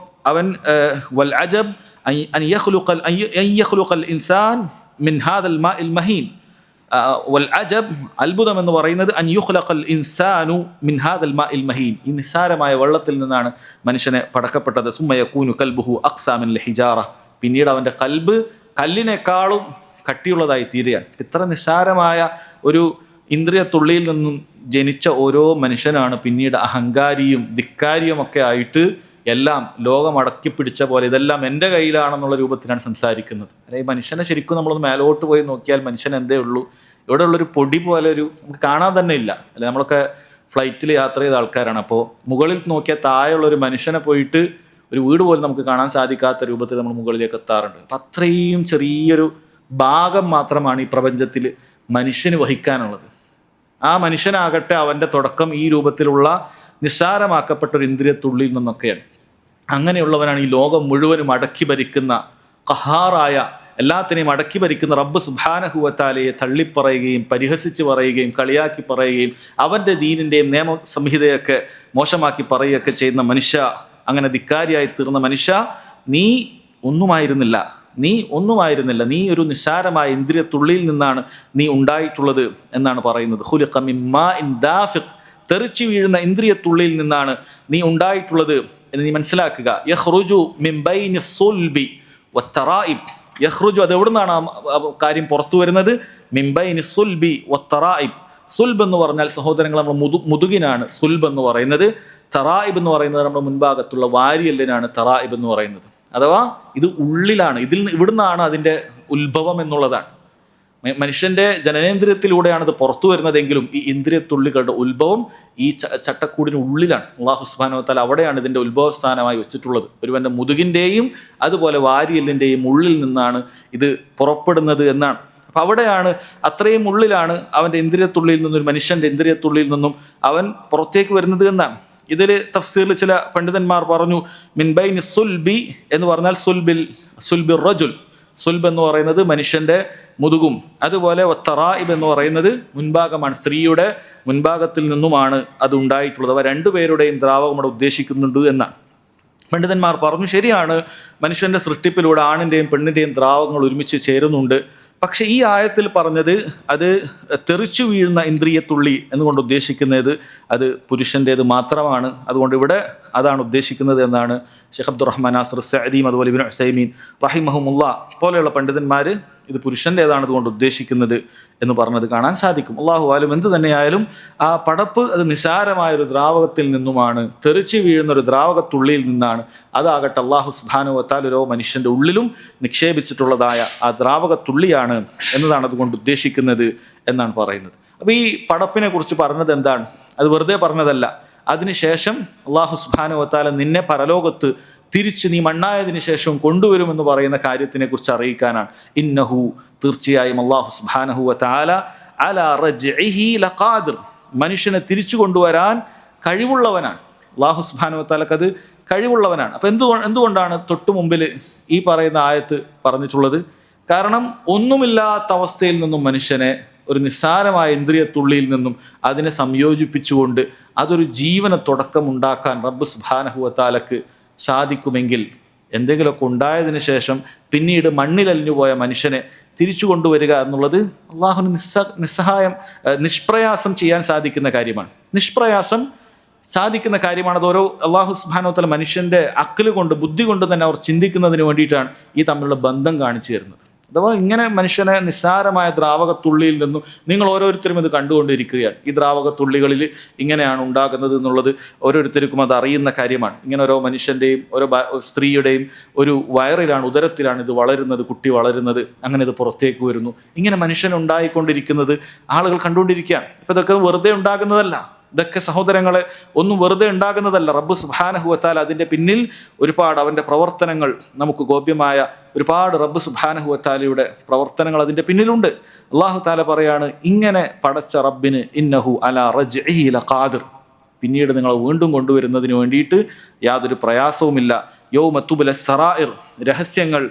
അവൻ വൽ അജബ് അൻ യഖ്ലുഖൽ ഇൻസാൻ മിൻ ഹാദൽ മാഇൽ മഹീൻ, വൽ അജബ്, അത്ഭുതം എന്ന് പറയുന്നത് അൻ യുഖ്ലഖൽ ഇൻസാനു മിൻ ഹാദൽ മാഇൽ മഹീൻ, ഈ നിസ്സാരമായ വെള്ളത്തിൽ നിന്നാണ് മനുഷ്യനെ പടക്കപ്പെട്ടത്. സുമ്മ യകൂനു കൽബുഹു അഖ്സാ മിനൽ ഹിജാറ, പിന്നീട് അവൻ്റെ കൽബ് കല്ലിനേക്കാളും കട്ടിയുള്ളതായി തീരുകയാണ്. ഇത്ര നിസ്സാരമായ ഒരു ഇന്ദ്രിയ തുള്ളിയിൽ നിന്നും ജനിച്ച ഓരോ മനുഷ്യനാണ് പിന്നീട് അഹങ്കാരിയും ധിക്കാരിയും ഒക്കെ ആയിട്ട് എല്ലാം ലോകം അടക്കി പിടിച്ച പോലെ ഇതെല്ലാം എൻ്റെ കയ്യിലാണെന്നുള്ള രൂപത്തിലാണ് സംസാരിക്കുന്നത്. അല്ലെങ്കിൽ മനുഷ്യനെ ശരിക്കും നമ്മളൊന്ന് മേലോട്ട് പോയി നോക്കിയാൽ മനുഷ്യൻ എന്തേ ഉള്ളൂ? ഇവിടെ ഉള്ളൊരു പൊടി പോലെ നമുക്ക് കാണാൻ തന്നെ ഇല്ല. അല്ലെ, നമ്മളൊക്കെ ഫ്ലൈറ്റിൽ യാത്ര ചെയ്ത ആൾക്കാരാണ്. അപ്പോൾ മുകളിൽ നോക്കിയാൽ താഴെയുള്ള ഒരു മനുഷ്യനെ പോയിട്ട് ഒരു വീട് പോലും നമുക്ക് കാണാൻ സാധിക്കാത്ത രൂപത്തിൽ നമ്മൾ മുകളിലേക്ക് എത്താറുണ്ട്. അപ്പം അത്രയും ചെറിയൊരു ഭാഗം മാത്രമാണ് ഈ പ്രപഞ്ചത്തിൽ മനുഷ്യന് വഹിക്കാനുള്ളത്. ആ മനുഷ്യനാകട്ടെ അവൻ്റെ തുടക്കം ഈ രൂപത്തിലുള്ള നിസ്സാരമാക്കപ്പെട്ട ഒരു ഇന്ദ്രിയ തുള്ളിയിൽ നിന്നൊക്കെയാണ്. അങ്ങനെയുള്ളവനാണ് ഈ ലോകം മുഴുവനും അടക്കി ഭരിക്കുന്ന, ഖഹാറായ, എല്ലാത്തിനെയും അടക്കി ഭരിക്കുന്ന റബ്ബ് സുബ്ഹാനഹു വ തആലയെ തള്ളിപ്പറയുകയും പരിഹസിച്ച് പറയുകയും കളിയാക്കി പറയുകയും അവൻ്റെ ദീനിൻ്റെയും നിയമ സംഹിതയൊക്കെ മോശമാക്കി പറയുകയൊക്കെ ചെയ്യുന്ന മനുഷ്യ, അങ്ങനെ ധിക്കാരിയായി തീർന്ന മനുഷ്യ, നീ ഒന്നുമായിരുന്നില്ല. നീ ഒരു നിസ്സാരമായ ഇന്ദ്രിയ തുള്ളിയിൽ നിന്നാണ് നീ ഉണ്ടായിട്ടുള്ളത് എന്നാണ് പറയുന്നത്. ഖുലിഖ മിമ്മാ ഇൻ ദാഫിഖ്, തെറിച്ചു വീഴുന്ന ഇന്ദ്രിയ തുള്ളിയിൽ നിന്നാണ് നീ ഉണ്ടായിട്ടുള്ളത് എന്ന് നീ മനസ്സിലാക്കുക. യഖ്റുജു മിൻ ബൈനി സുൽബി വത്തറായിബ്, യഖ്റുജു, അത് എവിടെ നിന്നാണ് കാര്യം പുറത്തു വരുന്നത്? മിൻ ബൈനി സുൽബി വത്തറായിബ്. സുൽബ് എന്ന് പറഞ്ഞാൽ സഹോദരങ്ങൾ നമ്മൾ മുതുകിനാണ് സുൽബ് എന്ന് പറയുന്നത്. തറായിബ് എന്ന് പറയുന്നത് നമ്മുടെ മുൻഭാഗത്തുള്ള വാരിയെല്ലിനാണ് തറായിബ് എന്ന് പറയുന്നത്. അഥവാ ഇത് ഉള്ളിലാണ്, ഇവിടുന്നാണ് അതിൻ്റെ ഉത്ഭവം എന്നുള്ളതാണ്. മനുഷ്യൻ്റെ ജനനേന്ദ്രിയത്തിലൂടെയാണ് ഇത് പുറത്തു വരുന്നതെങ്കിലും ഈ ഇന്ദ്രിയ തുള്ളികളുടെ ഉത്ഭവം ഈ ചട്ടക്കൂടിന് ഉള്ളിലാണ്. അല്ലാഹു സുബ്ഹാനഹു വ തആല അവിടെയാണ് ഇതിൻ്റെ ഉത്ഭവസ്ഥാനമായി വെച്ചിട്ടുള്ളത്. ഒരുവൻ്റെ മുതുകിൻ്റെയും അതുപോലെ വാരിയെല്ലിൻ്റെയും ഉള്ളിൽ നിന്നാണ് ഇത് പുറപ്പെടുന്നത് എന്നാണ്. അപ്പം അവിടെയാണ്, അത്രയും ഉള്ളിലാണ് അവൻ്റെ ഇന്ദ്രിയ തുള്ളിയിൽ നിന്നും, ഒരു മനുഷ്യൻ്റെ ഇന്ദ്രിയ തുള്ളിയിൽ നിന്നും അവൻ പുറത്തേക്ക് വരുന്നത് എന്നാണ്. ഇതിൽ തഫ്സീറിൽ ചില പണ്ഡിതന്മാർ പറഞ്ഞു, മിൻ ബൈനി സുൽബി എന്ന് പറഞ്ഞാൽ സുൽബിർ റജുൽ, സുൽബ് എന്ന് പറയുന്നത് മനുഷ്യൻ്റെ മുതുകും, അതുപോലെ തറായിബ് എന്ന് പറയുന്നത് മുൻഭാഗമാണ്, സ്ത്രീയുടെ മുൻഭാഗത്തിൽ നിന്നുമാണ് അത് ഉണ്ടായിട്ടുള്ളത്. അവ രണ്ടുപേരുടെയും ദ്രാവകം അവിടെ ഉദ്ദേശിക്കുന്നുണ്ട് എന്നാണ് പണ്ഡിതന്മാർ പറഞ്ഞു. ശരിയാണ്, മനുഷ്യൻ്റെ സൃഷ്ടിപ്പിലൂടെ ആണിൻ്റെയും പെണ്ണിൻ്റെയും ദ്രാവകങ്ങൾ ഒരുമിച്ച് ചേരുന്നുണ്ട്. പക്ഷേ ഈ ആയത്തിൽ പറഞ്ഞത് അത് തെറിച്ചു വീഴുന്ന ഇന്ദ്രിയ തുള്ളി എന്നുകൊണ്ട് ഉദ്ദേശിക്കുന്നത് അത് പുരുഷൻ്റേത് മാത്രമാണ്. അതുകൊണ്ട് ഇവിടെ അതാണ് ഉദ്ദേശിക്കുന്നത് എന്നാണ് ഷെയ്ഖ് അബ്ദുറഹ്മാൻ നാസിർ സഅദിയും അതുപോലെ ഇബ്നു ഉസൈമീൻ റഹിമഹുമുല്ലാഹ് പോലെയുള്ള പണ്ഡിതന്മാർ ഇത് പുരുഷൻ്റേതാണ് അതുകൊണ്ട് ഉദ്ദേശിക്കുന്നത് എന്ന് പറഞ്ഞത് കാണാൻ സാധിക്കും. അല്ലാഹു ആലം, എന്ത് തന്നെയായാലും ആ പടപ്പ് അത് നിസാരമായൊരു ദ്രാവകത്തിൽ നിന്നുമാണ്, തെറിച്ചു വീഴുന്ന ഒരു ദ്രാവകത്തുള്ളിയിൽ നിന്നാണ്. അതാകട്ടെ അല്ലാഹു സുബ്ഹാനഹു വ തആല ഓരോ മനുഷ്യൻ്റെ ഉള്ളിലും നിക്ഷേപിച്ചിട്ടുള്ളതായ ആ ദ്രാവകത്തുള്ളിയാണ് എന്നതാണ് അതുകൊണ്ട് ഉദ്ദേശിക്കുന്നത് എന്നാണ് പറയുന്നത്. അപ്പോൾ ഈ പടപ്പിനെ കുറിച്ച് പറഞ്ഞത് എന്താണ്? അത് വെറുതെ പറഞ്ഞതല്ല. അതിനുശേഷം അല്ലാഹു സുബ്ഹാനഹു വ തആല നിന്നെ പരലോകത്ത് തിരിച്ച് നീ മണ്ണായതിനു ശേഷം കൊണ്ടുവരുമെന്ന് പറയുന്ന കാര്യത്തിനെ കുറിച്ച് അറിയിക്കാനാണ്. ഇന്നഹു, തീർച്ചയായും അല്ലാഹു സുബ്ഹാനഹു വ തആല അലാ റജ്ഇഹി ലഖാദിർ, മനുഷ്യനെ തിരിച്ചു കൊണ്ടുവരാൻ കഴിവുള്ളവനാണ്. അല്ലാഹു സുബ്ഹാനഹു വ തആലക്ക് അത് കഴിവുള്ളവനാണ്. അപ്പം എന്തുകൊണ്ടാണ് തൊട്ടു മുമ്പിൽ ഈ പറയുന്ന ആയത്ത് പറഞ്ഞിട്ടുള്ളത്? കാരണം ഒന്നുമില്ലാത്ത അവസ്ഥയിൽ നിന്നും മനുഷ്യനെ ഒരു നിസ്സാരമായ ഇന്ദ്രിയ തുള്ളിയിൽ നിന്നും അതിനെ സംയോജിപ്പിച്ചുകൊണ്ട് അതൊരു ജീവന തുടക്കമുണ്ടാക്കാൻ റബ്ബ് സുബ്ഹാനഹു വ തആലക്ക് സാധിക്കുമെങ്കിൽ എന്തെങ്കിലുമൊക്കെ ഉണ്ടായതിനു ശേഷം പിന്നീട് മണ്ണിലലിഞ്ഞു പോയ മനുഷ്യനെ തിരിച്ചു കൊണ്ടുവരിക എന്നുള്ളത് അള്ളാഹുവിന് നിഷ്പ്രയാസം ചെയ്യാൻ സാധിക്കുന്ന കാര്യമാണ്. നിഷ്പ്രയാസം സാധിക്കുന്ന കാര്യമാണ്. അത് ഓരോ അള്ളാഹു സുബ്ഹാനഹു വ തആല മനുഷ്യൻ്റെ അക്ല് കൊണ്ട്, ബുദ്ധി കൊണ്ട് തന്നെ അവർ ചിന്തിക്കുന്നതിന് വേണ്ടിയിട്ടാണ് ഈ തമ്മിലുള്ള ബന്ധം കാണിച്ചു തരുന്നത്. അഥവാ ഇങ്ങനെ മനുഷ്യനെ നിസ്സാരമായ ദ്രാവകത്തുള്ളിയിൽ നിന്നും നിങ്ങൾ ഓരോരുത്തരും ഇത് കണ്ടുകൊണ്ടിരിക്കുകയാണ്. ഈ ദ്രാവകത്തുള്ളികളിൽ ഇങ്ങനെയാണ് ഉണ്ടാകുന്നത് എന്നുള്ളത് ഓരോരുത്തർക്കും അത് അറിയുന്ന കാര്യമാണ്. ഇങ്ങനെ ഓരോ മനുഷ്യൻ്റെയും ഓരോ സ്ത്രീയുടെയും ഒരു വയറിലാണ്, ഉദരത്തിലാണ് ഇത് വളരുന്നത്, കുട്ടി വളരുന്നത്, അങ്ങനെ ഇത് പുറത്തേക്ക് വരുന്നു. ഇങ്ങനെ മനുഷ്യൻ ഉണ്ടായിക്കൊണ്ടിരിക്കുന്നത് ആളുകൾ കണ്ടുകൊണ്ടിരിക്കുകയാണ്. ഇപ്പം ഇതൊക്കെ വെറുതെ ഉണ്ടാകുന്നതല്ല. ഇതൊക്കെ സഹോദരങ്ങളെ ഒന്നും വെറുതെ ഉണ്ടാകുന്നതല്ല. റബ്ബ് സുബ്ഹാനഹു വ തആല അതിൻ്റെ പിന്നിൽ ഒരുപാട് അവൻ്റെ പ്രവർത്തനങ്ങൾ, നമുക്ക് ഗോപ്യമായ ഒരുപാട് റബ്ബ് സുബ്ഹാനഹു വ തആലയുടെ പ്രവർത്തനങ്ങൾ അതിൻ്റെ പിന്നിലുണ്ട്. അല്ലാഹു തആല പറയാണ്, ഇങ്ങനെ പടച്ച റബ്ബിന് ഇന്നഹു അലാ റജ്ഇഹി ലഖാദിർ, പിന്നീട് നിങ്ങളെ വീണ്ടും കൊണ്ടുവരുന്നതിന് വേണ്ടിയിട്ട് യാതൊരു പ്രയാസവുമില്ല. യൗമ തുബ്ല സറായിർ, രഹസ്യങ്ങൾ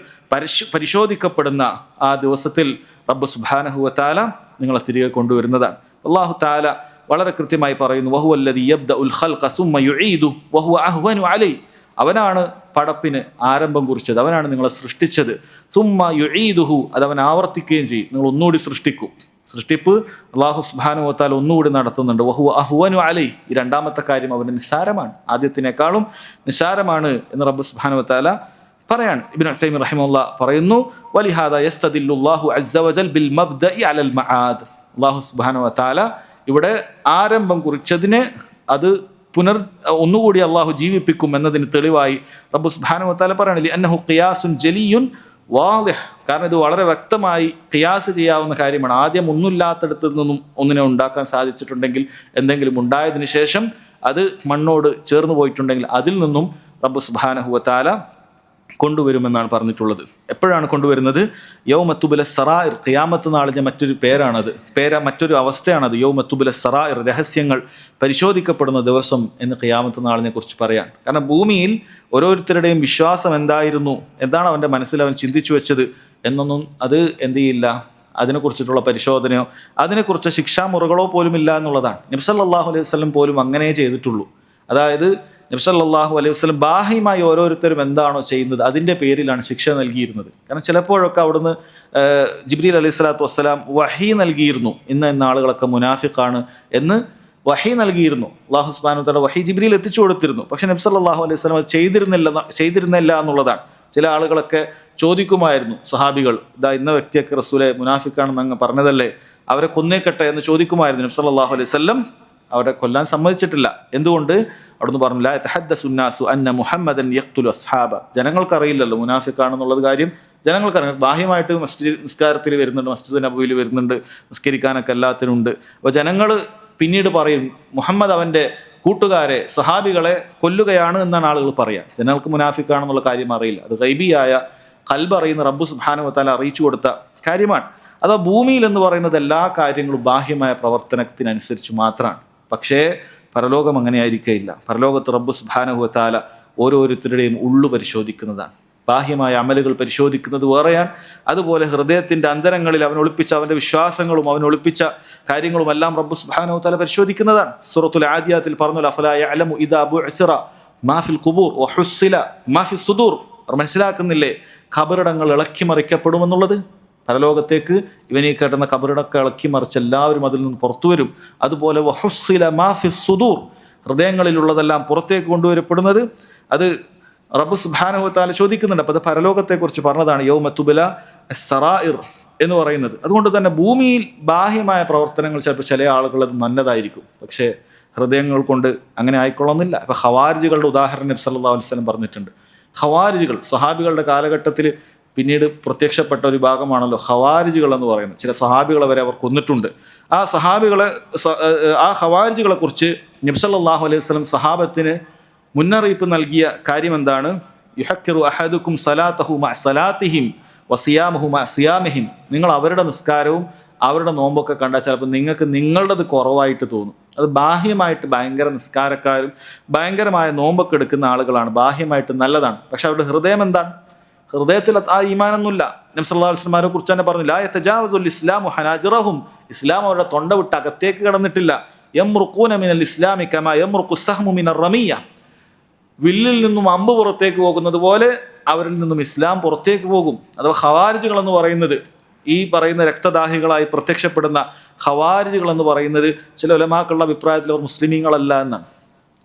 പരിശോധിക്കപ്പെടുന്ന ആ ദിവസത്തിൽ റബ്ബ് സുബ്ഹാനഹു വ തആല നിങ്ങളെ തിരികെ കൊണ്ടുവരുന്നതാണ്. അല്ലാഹു തആല വളരെ കൃത്യമായി പറയുന്നു, വഹുവല്ലദീ യബ്ദഉൽ ഖൽഖ സുമ്മ യുഈദു വഹുവ അഹ്വനു അലൈഹി, അവനാണ് പടപ്പിന് ആരംഭം കുറിച്ചത്, അവനാണ് നിങ്ങളെ സൃഷ്ടിച്ചത്. സുമ്മ യുഈദുഹു, അത് അവൻ ആവർത്തിക്കുകയും ചെയ്യും, നിങ്ങൾ ഒന്നുകൂടി സൃഷ്ടിക്കും. സൃഷ്ടിപ്പ് അല്ലാഹു സുബ്ഹാനഹു വ തആല ഒന്നുകൂടി നടത്തുന്നുണ്ട്. വഹുവ അഹ്വനു അലൈഹി, ഈ രണ്ടാമത്തെ കാര്യം അവന് നിസ്സാരമാണ്, ആദ്യത്തിനേക്കാളും നിസ്സാരമാണ് എന്ന് റബ്ബ് സുബ്ഹാനഹു വ തആല പറയാണ്. ഇബ്നു ഉസൈമീൻ റഹിമഹുല്ലാഹ് പറയുന്നു, വലിഹാദാ യസ്തദില്ലുല്ലാഹു അസ്സ വജൽ ബിൽ മബ്ദഇ അലൽ മആദ്, അല്ലാഹു സുബ്ഹാനഹു വ തആല ഇവിടെ ആരംഭം കുറിച്ചതിനെ അത് ഒന്നുകൂടി അള്ളാഹു ജീവിപ്പിക്കും എന്നതിന് തെളിവായി റബ്ബ് സുബ്ഹാനഹു വ തആല പറയാണ്, ലിഅന്നഹു ഖിയാസുൻ ജലിയുൻ വാദിഹ്, കാരണം ഇത് വളരെ വ്യക്തമായി ഖിയാസ് ചെയ്യാവുന്ന കാര്യമാണ്. ആദ്യം ഒന്നുമില്ലാത്തടത്ത് നിന്നും ഒന്നിനെ ഉണ്ടാക്കാൻ സാധിച്ചിട്ടുണ്ടെങ്കിൽ, എന്തെങ്കിലും ഉണ്ടായതിനു ശേഷം അത് മണ്ണോട് ചേർന്ന് പോയിട്ടുണ്ടെങ്കിൽ അതിൽ നിന്നും റബ്ബ് സുബ്ഹാനഹു വ തആല കൊണ്ടുവരുമെന്നാണ് പറഞ്ഞിട്ടുള്ളത്. എപ്പോഴാണ് കൊണ്ടുവരുന്നത്? യൗമ തുബ്ല സറായിർ, ഖിയാമത്ത് നാളിൻ്റെ മറ്റൊരു പേരാണത്, മറ്റൊരു അവസ്ഥയാണത്. യൗമ തുബ്ല സറായിർ, രഹസ്യങ്ങൾ പരിശോധിക്കപ്പെടുന്ന ദിവസം എന്ന് ഖിയാമത്ത് നാളിനെ കുറിച്ച് പറയാൻ. കാരണം ഭൂമിയിൽ ഓരോരുത്തരുടെയും വിശ്വാസം എന്തായിരുന്നു, എന്താണ് അവൻ്റെ മനസ്സിൽ അവൻ ചിന്തിച്ചു വെച്ചത് എന്നൊന്നും അത് എന്ത് ചെയ്യില്ല, അതിനെക്കുറിച്ചിട്ടുള്ള പരിശോധനയോ അതിനെക്കുറിച്ച് ശിക്ഷാമുറകളോ പോലും ഇല്ല എന്നുള്ളതാണ്. നബി സല്ലല്ലാഹു അലൈഹി വസല്ലം പോലും അങ്ങനെ ചെയ്തിട്ടുള്ളൂ. അതായത് നബി സല്ലല്ലാഹു അലൈഹി വസല്ലം ബാഹ്യമായി ഓരോരുത്തരും എന്താണോ ചെയ്യുന്നത് അതിൻ്റെ പേരിലാണ് ശിക്ഷ നൽകിയിരുന്നത്. കാരണം ചിലപ്പോഴൊക്കെ അവിടുന്ന് ജിബ്രീൽ അലൈഹി സ്വലാത്തു വസ്സലാം വഹി നൽകിയിരുന്നു, ഇന്ന ആളുകളൊക്കെ മുനാഫിഖാണ് എന്ന് വഹി നൽകിയിരുന്നു. അല്ലാഹു സുബ്ഹാനഹു വ തആല വഹി ജിബ്രീൽ എത്തിച്ചു കൊടുത്തിരുന്നു. പക്ഷേ നബി സല്ലല്ലാഹു അലൈഹി വസല്ലം അത് ചെയ്തിരുന്നില്ല എന്നുള്ളതാണ്. ചില ആളുകളൊക്കെ ചോദിക്കുമായിരുന്നു, സഹാബികൾ, ഇതാ ഇന്ന വ്യക്തിയൊക്കെ റസൂലെ മുനാഫിഖാണെന്ന് അങ്ങ് പറഞ്ഞതല്ലേ, അവരെ കൊന്നേക്കട്ടെ എന്ന് ചോദിക്കുമായിരുന്നു. നബി സല്ലല്ലാഹു അലൈഹി വസല്ലം അവരെ കൊല്ലാൻ സമ്മതിച്ചിട്ടില്ല. എന്തുകൊണ്ട്? അവിടുന്ന് പറഞ്ഞു, ലാ യതഹദ്ദസു നാസു അന്ന മുഹമ്മദൻ യഖ്തുലു അസ്ഹാബ, ജനങ്ങൾക്കറിയില്ലല്ലോ മുനാഫിഖാണെന്നുള്ളത് കാര്യം ജനങ്ങൾക്കറിയാം. ബാഹ്യമായിട്ട് നിസ്കാരത്തിൽ വരുന്നുണ്ട്, മസ്ജിദ് നബവിയിൽ വരുന്നുണ്ട്, നിസ്കരിക്കാനൊക്കെ എല്ലാത്തിനുണ്ട്. അപ്പോൾ ജനങ്ങൾ പിന്നീട് പറയും മുഹമ്മദ് അവൻ്റെ കൂട്ടുകാരെ സഹാബികളെ കൊല്ലുകയാണ് എന്നാണ് ആളുകൾ പറയുക. ജനങ്ങൾക്ക് മുനാഫിഖാണെന്നുള്ള കാര്യം അറിയില്ല. അത് ഗൈബിയായ ഖൽബ് അറിയുന്ന റബ്ബ് സുബ്ഹാനഹു വ തആല അറിയിച്ചു കൊടുത്ത കാര്യമാണ്. അഥവാ ഭൂമിയിൽ എന്ന് പറയുന്നത് എല്ലാ കാര്യങ്ങളും ബാഹ്യമായ പ്രവർത്തനത്തിനനുസരിച്ച് മാത്രമാണ്. പക്ഷേ പരലോകം അങ്ങനെ ആയിരിക്കില്ല. പരലോകത്ത് റബ്ബ് സുബ്ഹാനഹു വ തആല ഓരോരുത്തരുടെയും ഉള്ളു പരിശോധിക്കുന്നതാണ്. ബാഹ്യമായ അമലുകൾ പരിശോധിക്കുന്നത് വേറെയാണ്. അതുപോലെ ഹൃദയത്തിൻ്റെ അന്തരങ്ങളിൽ അവൻ ഒളിപ്പിച്ച അവൻ്റെ വിശ്വാസങ്ങളും അവൻ ഒളിപ്പിച്ച കാര്യങ്ങളും എല്ലാം റബ്ബ് സുബ്ഹാനഹു വ തആല പരിശോധിക്കുന്നതാണ്. സൂറത്തുൽ ആദിയാത്തിൽ പറഞ്ഞു, അഫലാ യഅലമു ഇദാ ബുഅ്സിറ മാ ഫിൽ ഖുബൂർ വഹുസ്സില മാ ഫിസ് സുദൂർ, അവർ മനസ്സിലാക്കുന്നില്ലേ ഖബറിടങ്ങൾ ഇളക്കി മറിക്കപ്പെടുമെന്നുള്ളത്. പരലോകത്തേക്ക് ഇവനീ കേട്ടുന്ന ഖബറിടൊക്കെ ഇളക്കി മറിച്ച് എല്ലാവരും അതിൽ നിന്ന് പുറത്തു വരും. അതുപോലെ വഹുസ്സില മാ ഫിസ് സുദൂർ, ഹൃദയങ്ങളിലുള്ളതെല്ലാം പുറത്തേക്ക് കൊണ്ടുവരപ്പെടുന്നത് അത് റബ്ബ് സുബ്ഹാനഹു വ തആല ചോദിക്കുന്നുണ്ട്. അപ്പോൾ അത് പരലോകത്തെക്കുറിച്ച് പറഞ്ഞതാണ്, യൗമ തുബ്ല സറായിർ എന്ന് പറയുന്നത്. അതുകൊണ്ട് തന്നെ ഭൂമിയിൽ ബാഹ്യമായ പ്രവർത്തനങ്ങൾ ചിലപ്പോൾ ചില ആളുകളത് നല്ലതായിരിക്കും, പക്ഷേ ഹൃദയങ്ങൾ കൊണ്ട് അങ്ങനെ ആയിക്കൊള്ളുന്നില്ല. ഇപ്പോൾ ഖവാരിജികളുടെ ഉദാഹരണം നബി സല്ലല്ലാഹു അലൈഹി വസല്ലം പറഞ്ഞിട്ടുണ്ട്. ഖവാരിജികൾ സഹാബികളുടെ കാലഘട്ടത്തിൽ പിന്നീട് പ്രത്യക്ഷപ്പെട്ട ഒരു ഭാഗമാണല്ലോ ഖവാരിജികൾ എന്ന് പറയുന്നത്. ചില സഹാബികളെ വരെ അവർ കൊന്നിട്ടുണ്ട്. ആ ഖവാരിജികളെ കുറിച്ച് നബി സല്ലല്ലാഹു അലൈഹി വസല്ലം സഹാബത്തിന് മുന്നറിയിപ്പ് നൽകിയ കാര്യം എന്താണ്? യുഹക്കിറു അഹദുക്കും സലാത്തഹു മഅ സലാത്തിഹിം വസിയാമഹു മഅ സിയാമിഹിം, നിങ്ങൾ അവരുടെ നിസ്കാരവും അവരുടെ നോമ്പൊക്കെ കണ്ടാൽ ചിലപ്പോൾ നിങ്ങൾക്ക് നിങ്ങളുടേത് കുറവായിട്ട് തോന്നും. അത് ബാഹ്യമായിട്ട് ഭയങ്കര നിസ്കാരക്കാരും ഭയങ്കരമായ നോമ്പൊക്കെ എടുക്കുന്ന ആളുകളാണ്, ബാഹ്യമായിട്ട് നല്ലതാണ്. പക്ഷെ അവരുടെ ഹൃദയം എന്താണ്? ഹൃദയത്തിൽ ആ ഈമാനൊന്നുമില്ല. നബി സല്ലല്ലാഹു അലൈഹി വസല്ലം കുറിച്ച് തന്നെ പറഞ്ഞു, ലാ യതജാവസുൽ ഇസ്ലാമു ഹനാജിറഹും, ഇസ്ലാം അവരുടെ തൊണ്ട വിട്ട് അകത്തേക്ക് കടന്നിട്ടില്ല. യംറുഖൂന മിനൽ ഇസ്ലാമി കമാ യംറുഖു സഹ്മു മിനർ റമിയ, വില്ലിൽ നിന്നും അമ്പ് പുറത്തേക്ക് പോകുന്നത് പോലെ അവരിൽ നിന്നും ഇസ്ലാം പുറത്തേക്ക് പോകും. അഥവാ ഖവാരിജുകൾ എന്ന് പറയുന്നത്, ഈ പറയുന്ന രക്തദാഹികളായി പ്രത്യക്ഷപ്പെടുന്ന ഖവാരിജുകൾ എന്ന് പറയുന്നത് ചില ഉലമാക്കളുടെ അഭിപ്രായത്തിൽ അവർ മുസ്ലിമീങ്ങളല്ല എന്നാണ്.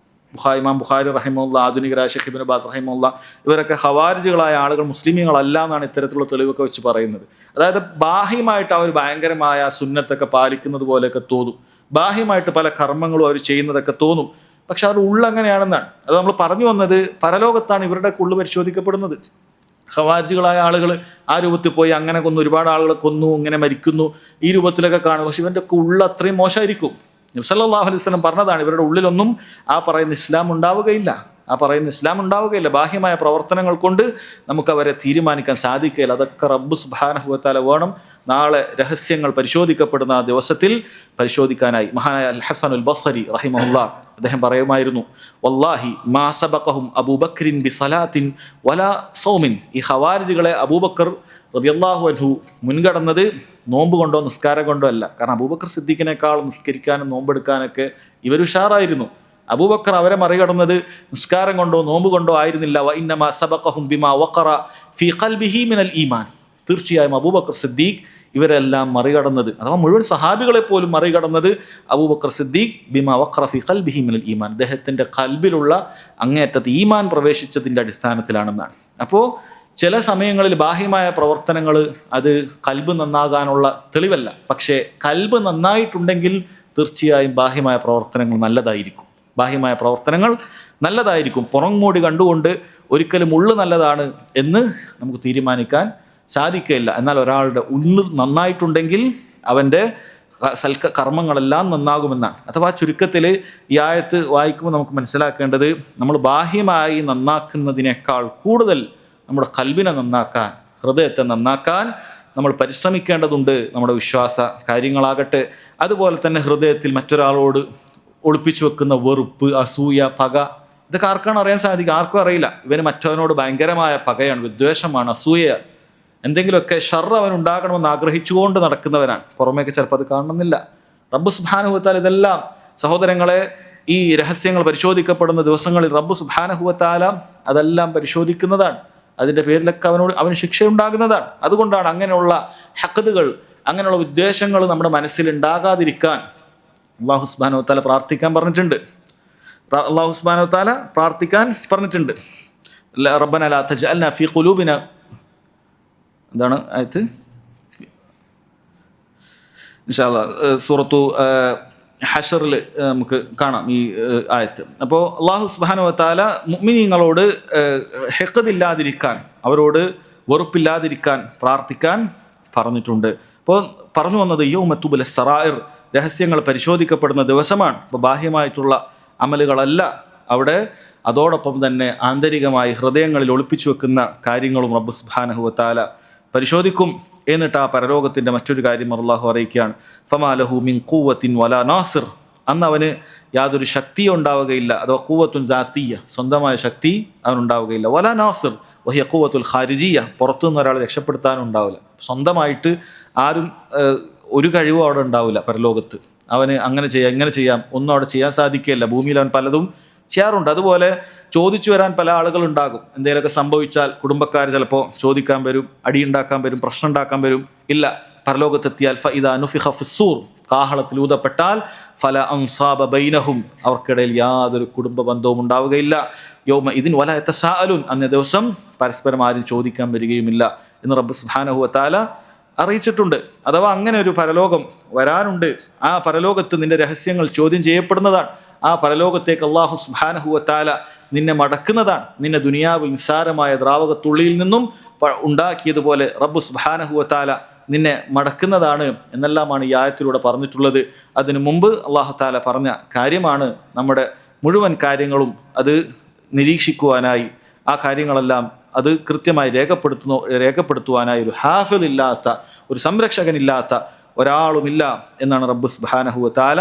ഇമാം ബുഖാരി റഹിമുള്ള, ആധുനികരായ ഷെയ്ഖ് ഇബ്നു ബാസ് റഹിമുള്ള, ഇവരൊക്കെ ഖവാരിജുകളായ ആളുകൾ മുസ്ലിമീങ്ങളല്ല എന്നാണ് ഇത്തരത്തിലുള്ള തെളിവൊക്കെ വെച്ച് പറയുന്നത്. അതായത് ബാഹ്യമായിട്ട് അവർ ഭയങ്കരമായ സുന്നത്തൊക്കെ പാലിക്കുന്നത് പോലെയൊക്കെ തോന്നും, ബാഹ്യമായിട്ട് പല കർമ്മങ്ങളും അവർ ചെയ്യുന്നതൊക്കെ തോന്നും, പക്ഷെ അവരുടെ ഉള്ളെങ്ങനെയാണെന്നാണ്. അത് നമ്മൾ പറഞ്ഞു വന്നത്, പരലോകത്താണ് ഇവരുടെ ഉള്ളു പരിശോധിക്കപ്പെടുന്നത്. ഖവാരിജുകളായ ആളുകൾ ആ രൂപത്തിൽ പോയി അങ്ങനെ കൊന്നു, ഒരുപാട് ആളുകളെ കൊന്നു, ഇങ്ങനെ മരിക്കുന്നു, ഈ രൂപത്തിലൊക്കെ കാണും. പക്ഷെ ഇവൻ്റെ ഒക്കെ ഉള്ള അത്രയും മോശമായിരിക്കും. നബി സല്ലല്ലാഹു അലൈഹി വസല്ലം പറഞ്ഞതാണ്, ഇവരുടെ ഉള്ളിലൊന്നും ആ പറയുന്ന ഇസ്ലാം ഉണ്ടാവുകയില്ല. ബാഹ്യമായ പ്രവർത്തനങ്ങൾ കൊണ്ട് നമുക്ക് അവരെ തീരുമാനിക്കാൻ സാധിക്കുകയില്ല. അതൊക്കെ റബ്ബ് സുബ്ഹാനഹു വ തആല വേണം നാളെ രഹസ്യങ്ങൾ പരിശോധിക്കപ്പെടുന്ന ആ ദിവസത്തിൽ പരിശോധിക്കാനായി. മഹാനായ അൽ ഹസനുൽ ബസ്രി റഹിമഹുല്ലാഹ് അദ്ദേഹം പറയുമായിരുന്നു, വല്ലാഹി മാ സബഖഹും അബൂബക്രിൻ ബിസലാത്തിൻ വലാ സൗമിൻ. ഈ ഖവാരിജുകളെ അബൂബക്കർ റളിയല്ലാഹു അൻഹു മുൻകടന്നത് നോമ്പ് കൊണ്ടോ നിസ്കാരം കൊണ്ടോ അല്ല. കാരണം അബൂബക്കർ സിദ്ദീഖിനേക്കാൾ നിസ്കരിക്കാനും നോമ്പെടുക്കാനൊക്കെ ഇവർ ഉഷാറായിരുന്നു. അബൂബക്കർ അവരെ മറികടന്നത് നിസ്കാരം കൊണ്ടോ നോമ്പ് കൊണ്ടോ ആയിരുന്നില്ല. വഇന്നമാ സബഖഹും ബിമാ വഖറ ഫീ ഖൽബിഹി മിനൽ ഈമാൻ. തീർച്ചയായും അബൂബക്കർ സിദ്ദീഖ് ഇവരെല്ലാം മറികടന്നത്, അഥവാ മുഴുവൻ സഹാബികളെ പോലും മറികടന്നത് അബൂബക്കർ സിദ്ദീഖ് ബിമാ വഖറ ഫീ ഖൽബിഹി മിനൽ ഈമാൻ, അദ്ദേഹത്തിൻ്റെ ഖൽബിലുള്ള അങ്ങേയറ്റത്ത് ഈമാൻ പ്രവേശിച്ചതിൻ്റെ അടിസ്ഥാനത്തിലാണെന്നാണ്. അപ്പോൾ ചില സമയങ്ങളിൽ ബാഹ്യമായ പ്രവർത്തനങ്ങൾ അത് കൽബ് നന്നാകാനുള്ള തെളിവല്ല. പക്ഷേ കൽബ് നന്നായിട്ടുണ്ടെങ്കിൽ തീർച്ചയായും ബാഹ്യമായ പ്രവർത്തനങ്ങൾ നല്ലതായിരിക്കും. പുറംമൂടി കണ്ടുകൊണ്ട് ഒരിക്കലും ഉള്ളു നല്ലതാണ് എന്ന് നമുക്ക് തീരുമാനിക്കാൻ സാധിക്കില്ല. എന്നാൽ ഒരാളുടെ ഉള്ളു നന്നായിട്ടുണ്ടെങ്കിൽ അവൻ്റെ കർമ്മങ്ങളെല്ലാം നന്നാകുമെന്നാണ്. അഥവാ ചുരുക്കത്തിൽ ഈ ആയത്ത് വായിക്കുമ്പോൾ നമുക്ക് മനസ്സിലാക്കേണ്ടത്, നമ്മൾ ബാഹ്യമായി നന്നാക്കുന്നതിനേക്കാൾ കൂടുതൽ നമ്മുടെ കൽബിനെ നന്നാക്കാൻ, ഹൃദയത്തെ നന്നാക്കാൻ നമ്മൾ പരിശ്രമിക്കേണ്ടതുണ്ട്. നമ്മുടെ വിശ്വാസ കാര്യങ്ങളാകട്ടെ, അതുപോലെ തന്നെ ഹൃദയത്തിൽ മറ്റൊരാളോട് ഒളിപ്പിച്ചു വെക്കുന്ന വെറുപ്പ്, അസൂയ, പക, ഇതൊക്കെ ആർക്കാണ് അറിയാൻ സാധിക്കുക? ആർക്കും അറിയില്ല. ഇവന് മറ്റവനോട് ഭയങ്കരമായ പകയാണ്, വിദ്വേഷമാണ്, അസൂയ, എന്തെങ്കിലുമൊക്കെ ഷർറ് അവൻ ഉണ്ടാകണമെന്ന് ആഗ്രഹിച്ചുകൊണ്ട് നടക്കുന്നവനാണ്. പുറമേക്ക് ചിലപ്പോൾ അത് കാണണമെന്നില്ല. റബ്ബ് സുബ്ഹാനഹു വ തആല ഇതെല്ലാം, സഹോദരങ്ങളെ, ഈ രഹസ്യങ്ങൾ പരിശോധിക്കപ്പെടുന്ന ദിവസങ്ങളിൽ റബ്ബ് സുബ്ഹാനഹു വ തആല അതെല്ലാം പരിശോധിക്കുന്നതാണ്. അതിൻ്റെ പേരിലൊക്കെ അവന് ശിക്ഷയുണ്ടാകുന്നതാണ്. അതുകൊണ്ടാണ് അങ്ങനെയുള്ള ഹഖദുകൾ, അങ്ങനെയുള്ള വിദ്വേഷങ്ങൾ നമ്മുടെ മനസ്സിൽ ഉണ്ടാകാതിരിക്കാൻ അല്ലാഹു സുബ്ഹാനഹു വ തആല പ്രാർത്ഥിക്കാൻ പറഞ്ഞിട്ടുണ്ട്. റബ്ബന ലാ തജ്അൽനാ ഫീ ഖുലൂബിന, എന്താണ് ആയത്ത്? ഇൻഷാ അല്ലാഹ് സൂറത്തു ഹശറിൽ നമുക്ക് കാണാം ഈ ആയത്ത്. അപ്പോൾ അല്ലാഹു സുബ്ഹാനഹു വ തആല മുഅ്മിനീങ്ങളോട് ഹഖദില്ലാതിരിക്കാൻ, അവരോട് വെറുപ്പില്ലാതിരിക്കാൻ പ്രാർത്ഥിക്കാൻ പറഞ്ഞിട്ടുണ്ട്. അപ്പോൾ പറഞ്ഞു വന്നത് യൗമ തുബ്ല സറായിർ, രഹസ്യങ്ങൾ പരിശോധിക്കപ്പെടുന്ന ദിവസമാണ്. അപ്പോൾ ബാഹ്യമായിട്ടുള്ള അമലുകളല്ല അവിടെ, അതോടൊപ്പം തന്നെ ആന്തരികമായി ഹൃദയങ്ങളിൽ ഒളിപ്പിച്ചു വെക്കുന്ന കാര്യങ്ങളും റബ്ബ് സുബ്ഹാനഹു വ തആല പരിശോധിക്കും. എന്നിട്ട് ആ പരലോകത്തിൻ്റെ മറ്റൊരു കാര്യം അല്ലാഹു അറിയിക്കുകയാണ്, ഫമാ ലഹു മിൻ ഖുവ്വത്തിൻ വലാ നാസിർ. അന്ന് അവന് യാതൊരു ശക്തിയും ഉണ്ടാവുകയില്ല, അഥവാ ഖുവ്വത്തുൻ ദാത്തിയ്യ, സ്വന്തമായ ശക്തി അവനുണ്ടാവുകയില്ല. വലാ നാസിർ വഹിയ ഖുവ്വത്തുൽ ഖാരിജിയ്യ, പുറത്തുനിന്ന് ഒരാളെ രക്ഷപ്പെടുത്താനും ഉണ്ടാവില്ല. സ്വന്തമായിട്ട് ആരും ഒരു കഴിവും അവിടെ ഉണ്ടാവില്ല പരലോകത്ത്. അവന് അങ്ങനെ ചെയ്യാം ഇങ്ങനെ ചെയ്യാം ഒന്നും അവിടെ ചെയ്യാൻ സാധിക്കുകയില്ല. ഭൂമിയിൽ അവൻ പലതും ചെയ്യാറുണ്ട്. അതുപോലെ ചോദിച്ചു വരാൻ പല ആളുകളുണ്ടാകും. എന്തെങ്കിലുമൊക്കെ സംഭവിച്ചാൽ കുടുംബക്കാർ ചിലപ്പോൾ ചോദിക്കാൻ വരും, അടിയുണ്ടാക്കാൻ വരും, പ്രശ്നം ഉണ്ടാക്കാൻ വരും. ഇല്ല, പരലോകത്തെത്തിയാൽ ഫഇദാ നുഫിഖ ഫിസ്സൂർ, കാഹളത്തിൽ ഊതപ്പെട്ടാൽ ഫല അൻസാബ ബൈനഹും, അവർക്കിടയിൽ യാതൊരു കുടുംബ ബന്ധവും ഉണ്ടാവുകയില്ല. യൗമ ഇദിൻ വലാ യതസാഅലുൻ, അന്നേ ദിവസം പരസ്പരം ആരും ചോദിക്കാൻ വരികയുമില്ല എന്ന് റബ്ബ് സുബ്ഹാനഹു വ തആല അറിയിച്ചിട്ടുണ്ട്. അഥവാ അങ്ങനെ ഒരു പരലോകം വരാനുണ്ട്. ആ പരലോകത്ത് നിന്റെ രഹസ്യങ്ങൾ ചോദ്യം ചെയ്യപ്പെടുന്നതാണ്. ആ പരലോകത്തേക്ക് അല്ലാഹു സുബ്ഹാനഹു വ തആല നിന്നെ മടക്കുന്നതാണ്. നിന്നെ ദുനിയാവിൽ നിസ്സാരമായ ദ്രാവകത്തുള്ളിയിൽ നിന്നും ഉണ്ടാക്കിയതുപോലെ റബ്ബ് സുബ്ഹാനഹു വ തആല നിന്നെ മടക്കുന്നതാണ് എന്നെല്ലാമാണ് ഈ ആയത്തിലൂടെ പറഞ്ഞിട്ടുള്ളത്. അതിനു മുമ്പ് അല്ലാഹു തആല പറഞ്ഞ കാര്യമാണ് നമ്മുടെ മുഴുവൻ കാര്യങ്ങളും അത് നിരീക്ഷിക്കുവാനായി, ആ കാര്യങ്ങളെല്ലാം അത് കൃത്യമായി രേഖപ്പെടുത്തുവാനായി ഒരു ഹാഫിൾ ഇല്ലാത്ത, ഒരു സംരക്ഷകനില്ലാത്ത ഒരാളുമില്ല എന്നാണ് റബ്ബ് സുബ്ഹാനഹു വ തആല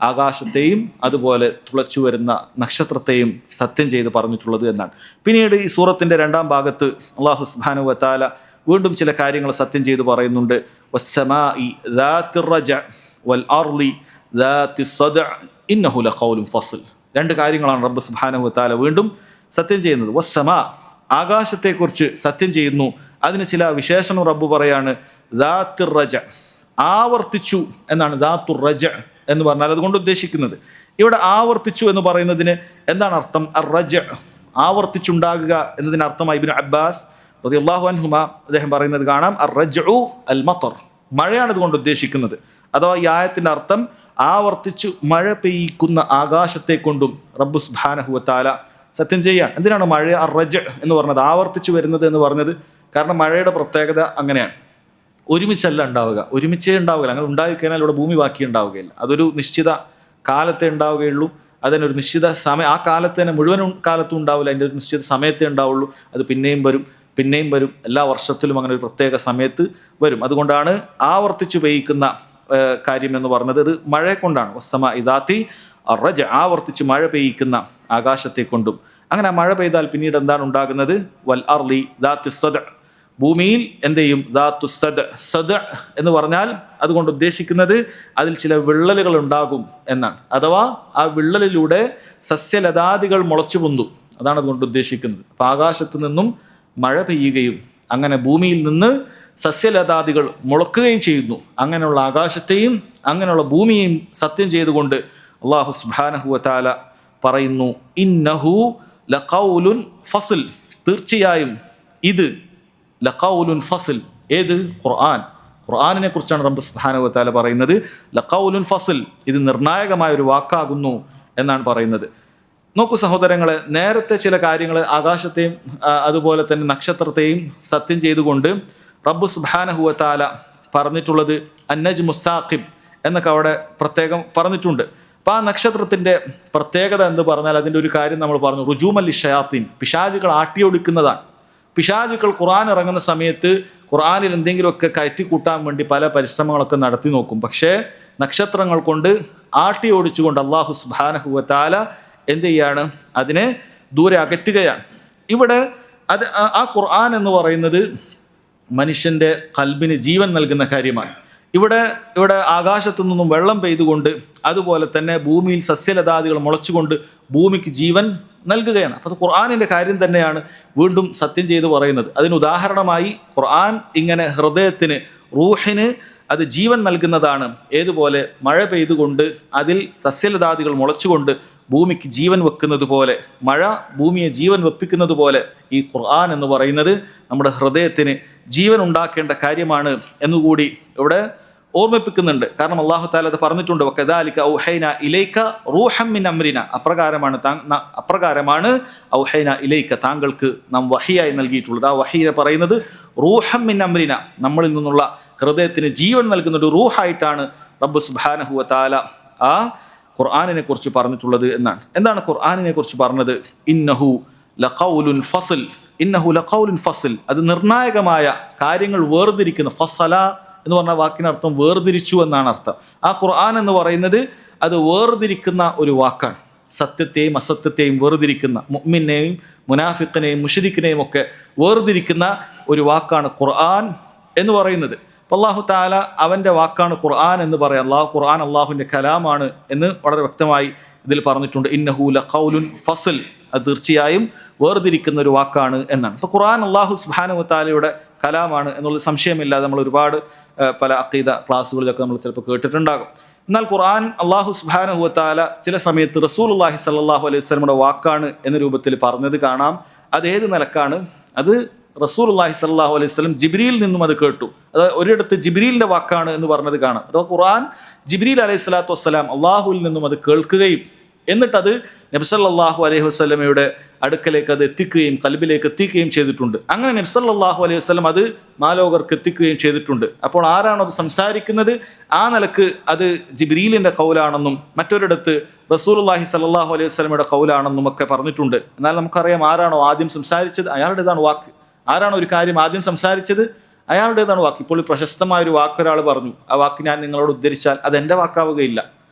ആകാശത്തെയും അതുപോലെ തുളച്ചു വരുന്ന നക്ഷത്രത്തെയും സത്യം ചെയ്ത് പറഞ്ഞിട്ടുള്ളത് എന്നാണ്. പിന്നീട് ഈ സൂറത്തിൻ്റെ 2-ാം ഭാഗത്ത് അല്ലാഹു സുബ്ഹാനഹു വ തആല വീണ്ടും ചില കാര്യങ്ങൾ സത്യം ചെയ്ത് പറയുന്നുണ്ട്. വസ്സമാഇ ദാത്തിർ റജഅ വൽ അർളി ദാത്തിസ് സദഅ ഇന്നഹു ലഖൗലുൻ ഫസ്ൽ. രണ്ട് കാര്യങ്ങളാണ് റബ്ബ് സുബ്ഹാനഹു വ തആല വീണ്ടും സത്യം ചെയ്യുന്നത്. വസ്സമാ, ആകാശത്തെക്കുറിച്ച് സത്യം ചെയ്യുന്നു. അതിന് ചില വിശേഷണം റബ്ബ് പറയാണ്. ദാത്തുർ റജ, ആവർത്തിച്ചു എന്നാണ് ദാത്തുർ റജ എന്ന് പറഞ്ഞാൽ അതുകൊണ്ട് ഉദ്ദേശിക്കുന്നത്. ഇവിടെ ആവർത്തിച്ചു എന്ന് പറയുന്നതിന് എന്താണ് അർത്ഥം? അർ റജ, ആവർത്തിച്ചുണ്ടാകുക എന്നതിന് അർത്ഥമായി ഇബ്നു അബ്ബാസ് റളിയല്ലാഹു അൻഹുമാ അദ്ദേഹം പറയുന്നത് കാണാം. അർ റജ്ഉ അൽ മത്തർ, മഴയാണ് ഇതുകൊണ്ട് ഉദ്ദേശിക്കുന്നത്. അഥവാ ഈ ആയത്തിൻ്റെ അർത്ഥം ആവർത്തിച്ചു മഴ പെയ്യിക്കുന്ന ആകാശത്തെ കൊണ്ടും റബ്ബ് സുബ്ഹാനഹു വ തആല സത്യം ചെയ്യാൻ. എന്തിനാണ് മഴ അർ റജ എന്ന് പറഞ്ഞത്, ആവർത്തിച്ചു വരുന്നത് എന്ന് പറഞ്ഞത്? കാരണം മഴയുടെ പ്രത്യേകത അങ്ങനെയാണ്, ഒരുമിച്ചല്ല ഉണ്ടാവുക, ഒരുമിച്ചേ ഉണ്ടാവുകയില്ല. അങ്ങനെ ഉണ്ടായിക്കഴിഞ്ഞാൽ ഇവിടെ ഭൂമി ബാക്കി ഉണ്ടാവുകയില്ല. അതൊരു നിശ്ചിത കാലത്തെ ഉണ്ടാവുകയുള്ളൂ. അതിനൊരു നിശ്ചിത സമയം, ആ കാലത്ത് തന്നെ മുഴുവൻ കാലത്തും ഉണ്ടാവില്ല, അതിൻ്റെ ഒരു നിശ്ചിത സമയത്തേ ഉണ്ടാവുള്ളൂ. അത് പിന്നെയും വരും, പിന്നെയും വരും. എല്ലാ വർഷത്തിലും അങ്ങനെ ഒരു പ്രത്യേക സമയത്ത് വരും. അതുകൊണ്ടാണ് ആവർത്തിച്ചു പെയ്യിക്കുന്ന കാര്യം എന്ന് പറഞ്ഞത്. ഇത് മഴയെ കൊണ്ടാണ്. വസ്സമാ ഇദാത്തി റജ, ആവർത്തിച്ച് മഴ പെയ്യിക്കുന്ന ആകാശത്തെ കൊണ്ടും. അങ്ങനെ മഴ പെയ്താൽ പിന്നീട് എന്താണ് ഉണ്ടാകുന്നത്? വൽ അർളി ദാത്തി സദ, ഭൂമിയിൽ എന്ത് ചെയ്യും? ദാത്തു സദ. സദ എന്ന് പറഞ്ഞാൽ അതുകൊണ്ട് ഉദ്ദേശിക്കുന്നത് അതിൽ ചില വിള്ളലുകൾ ഉണ്ടാകും എന്നാണ്. അഥവാ ആ വിള്ളലിലൂടെ സസ്യലതാദികൾ മുളച്ചു പൊന്തും, അതാണ് അതുകൊണ്ട് ഉദ്ദേശിക്കുന്നത്. അപ്പം ആകാശത്ത് നിന്നും മഴ പെയ്യുകയും അങ്ങനെ ഭൂമിയിൽ നിന്ന് സസ്യലതാദികൾ മുളക്കുകയും ചെയ്യുന്നു. അങ്ങനെയുള്ള ആകാശത്തെയും അങ്ങനെയുള്ള ഭൂമിയെയും സത്യം ചെയ്തുകൊണ്ട് അല്ലാഹു സുബ്ഹാനഹു വ തആല പറയുന്നു, ഇന്നഹു ലഖൗലുൻ ഫസ്ൽ, തീർച്ചയായും ഇത് ലഖൗലുൻ ഫസ്ൽ. ഏത്? ഖുർആൻ. ഖുർആനിനെ കുറിച്ചാണ് റബ്ബ് സുബ്ഹാനഹു വ തആല പറയുന്നത്. ലഖൗലുൻ ഫസ്ൽ, ഇത് നിർണായകമായ ഒരു വാക്കാകുന്നു എന്നാണ് പറയുന്നത്. നോക്കൂ സഹോദരങ്ങളെ, നേരത്തെ ചില കാര്യങ്ങൾ ആകാശത്തെയും അതുപോലെ തന്നെ നക്ഷത്രത്തെയും സത്യം ചെയ്തുകൊണ്ട് റബ്ബ് സുബ്ഹാനഹു വ തആല പറഞ്ഞിട്ടുള്ളത് അന്നജ്മു സാഖിബ് എന്നൊക്കെ അവിടെ പ്രത്യേകം പറഞ്ഞിട്ടുണ്ട്. അപ്പോൾ ആ നക്ഷത്രത്തിൻ്റെ പ്രത്യേകത എന്ന് പറഞ്ഞാൽ അതിൻ്റെ ഒരു കാര്യം നമ്മൾ പറഞ്ഞു, റുജൂമൽ ലിശയാത്തീൻ, പിശാചുകൾ ആട്ടിയൊടുക്കുന്നതാണ്. പിശാചുക്കൾ ഖുർആൻ ഇറങ്ങുന്ന സമയത്ത് ഖുർആനിൽ എന്തെങ്കിലുമൊക്കെ കയറ്റിക്കൂട്ടാൻ വേണ്ടി പല പരിശ്രമങ്ങളൊക്കെ നടത്തി നോക്കും. പക്ഷേ നക്ഷത്രങ്ങൾ കൊണ്ട് ആട്ടി ഓടിച്ചുകൊണ്ട് അല്ലാഹു സുബ്ഹാനഹു വ തആല എന്ത് ചെയ്യാണ്? അതിനെ ദൂരെ അകറ്റുകയാണ്. ഇവിടെ അത് ആ ഖുർആൻ എന്ന് പറയുന്നത് മനുഷ്യൻ്റെ ഖൽബിന് ജീവൻ നൽകുന്ന കാര്യമാണ്. ഇവിടെ ആകാശത്തു നിന്നും വെള്ളം പെയ്തുകൊണ്ട് അതുപോലെ തന്നെ ഭൂമിയിൽ സസ്യലതാദികൾ മുളച്ചുകൊണ്ട് ഭൂമിക്ക് ജീവൻ നൽകുകയാണ്. അപ്പോൾ അത് ഖുർആനിൻ്റെ കാര്യം തന്നെയാണ് വീണ്ടും സത്യം ചെയ്ത് പറയുന്നത്. അതിന് ഉദാഹരണമായി ഖുർആൻ ഇങ്ങനെ ഹൃദയത്തിന്, റൂഹിന് അത് ജീവൻ നൽകുന്നതാണ്. ഏതുപോലെ? മഴ പെയ്തുകൊണ്ട് അതിൽ സസ്യലതാദികൾ മുളച്ചുകൊണ്ട് ഭൂമിക്ക് ജീവൻ വെക്കുന്നത് പോലെ, മഴ ഭൂമിയെ ജീവൻ വെപ്പിക്കുന്നത് പോലെ ഈ ഖുർആൻ എന്ന് പറയുന്നത് നമ്മുടെ ഹൃദയത്തിന് ജീവൻ ഉണ്ടാക്കേണ്ട കാര്യമാണ് എന്നുകൂടി ഇവിടെ ഓർമ്മിപ്പിക്കുന്നുണ്ട്. കാരണം അല്ലാഹു തആല അത് പറഞ്ഞിട്ടുണ്ട്, വകദാലിക ഔഹൈന ഇലൈക റൂഹം മിൻ അംരിന, അപ്രകാരമാണ് ഔഹൈന ഇലൈക, താങ്കൾക്ക് നാം വഹിയായി നൽകിയിട്ടുള്ളത്. ആ വഹിയെ പറയുന്നത് റൂഹം മിൻ അംരിന, നമ്മളിൽ നിന്നുള്ള ഹൃദയത്തിന് ജീവൻ നൽകുന്ന ഒരു റൂഹായിട്ടാണ് റബ്ബ് സുബ്ഹാനഹു വ തആല ആ ഖുർആനിനെ കുറിച്ച് പറഞ്ഞിട്ടുള്ളത് എന്നാണ്. എന്താണ് ഖുർആനിനെ കുറിച്ച് പറഞ്ഞത്? ഇന്നഹു ലഖൗലുൻ ഫസ്ൽ, ഇന്നഹു ലഖൗലുൻ ഫസ്ൽ, അത് നിർണായകമായ കാര്യങ്ങൾ വേർതിരിക്കുന്ന. ഫസല എന്ന് പറഞ്ഞ വാക്കിനർത്ഥം വേർതിരിച്ചു എന്നാണ് അർത്ഥം. ആ ഖുർആൻ എന്ന് പറയുന്നത് അത് വേർതിരിക്കുന്ന ഒരു വാക്കാണ്. സത്യത്തെയും അസത്യത്തെയും വേർതിരിക്കുന്ന, മുഅ്മിനെയും മുനാഫിഖിനെയും മുശ്രിക്കിനെയും ഒക്കെ വേർതിരിക്കുന്ന ഒരു വാക്കാണ് ഖുർആൻ എന്ന് പറയുന്നത്. അല്ലാഹു തആല അവൻ്റെ വാക്കാണ് ഖുർആൻ എന്ന് പറയാം. ഖുർആൻ അള്ളാഹുവിൻ്റെ കലാമാണ് എന്ന് വളരെ വ്യക്തമായി ഇതിൽ പറഞ്ഞിട്ടുണ്ട്. ഇന്നഹു ലഖൗലുൻ ഫസ്ൽ, അത് തീർച്ചയായും വേർതിരിക്കുന്ന ഒരു വാക്കാണ് എന്നാണ്. അപ്പോൾ ഖുർആൻ അല്ലാഹു സുബ്ഹാനഹു വ തആലയുടെ കലാമാണ് എന്നുള്ളത് സംശയമില്ലാതെ നമ്മൾ ഒരുപാട് പല അഖീദ ക്ലാസ്സുകളിലൊക്കെ നമ്മൾ ചിലപ്പോൾ കേട്ടിട്ടുണ്ടാകും. എന്നാൽ ഖുർആൻ അല്ലാഹു സുബ്ഹാനഹു വ തആല ചില സമയത്ത് റസൂലുള്ളാഹി സ്വല്ലല്ലാഹു അലൈഹി വസല്ലമയുടെ വാക്കാണ് എന്ന രൂപത്തിൽ പറഞ്ഞത് കാണാം. അത് ഏത് നിലക്കാണ്? അത് റസൂലുള്ളാഹി സ്വല്ലല്ലാഹു അലൈഹി വസല്ലം ജിബ്രീൽ നിന്നും അത് കേട്ടു. അതായത് ഒരിടത്ത് ജിബ്രീലിൻ്റെ വാക്കാണ് എന്ന് പറഞ്ഞത് കാണാം. അഥവാ ഖുർആൻ ജിബ്രീൽ അലൈഹി സ്വലാത്തു വസ്സലാം അള്ളാഹുവിൽ നിന്നും അത് കേൾക്കുകയും എന്നിട്ടത് നബി സല്ലല്ലാഹു അലൈഹി വസല്ലമയുടെ അടുക്കലേക്ക് അത് എത്തിക്കുകയും ഖൽബിലേക്ക് എത്തിക്കുകയും ചെയ്തിട്ടുണ്ട്. അങ്ങനെ നബി സല്ലല്ലാഹു അലൈഹി വസല്ലം അത് മാലോകർക്ക് എത്തിക്കുകയും ചെയ്തിട്ടുണ്ട്. അപ്പോൾ ആരാണോ അത് സംസാരിക്കുന്നത് ആ നിലക്ക് അത് ജിബ്രീലിൻ്റെ ഖൗലാണെന്നും മറ്റൊരിടത്ത് റസൂലുള്ളാഹി സ്വല്ലല്ലാഹു അലൈഹി വസല്ലമയുടെ ഖൗലാണെന്നും ഒക്കെ പറഞ്ഞിട്ടുണ്ട്. എന്നാൽ നമുക്കറിയാം ആരാണോ ആദ്യം സംസാരിച്ചത് അയാളുടേതാണ് വാക്ക്. ആരാണോ ഒരു കാര്യം ആദ്യം സംസാരിച്ചത് അയാളുടേതാണ് വാക്ക്. ഇപ്പോൾ പ്രശസ്തമായൊരു വാക്കൊരാൾ പറഞ്ഞു, ആ വാക്ക് ഞാൻ നിങ്ങളോട് ഉദ്ധരിച്ചാൽ അതെൻ്റെ വാക്കാവുകയില്ല,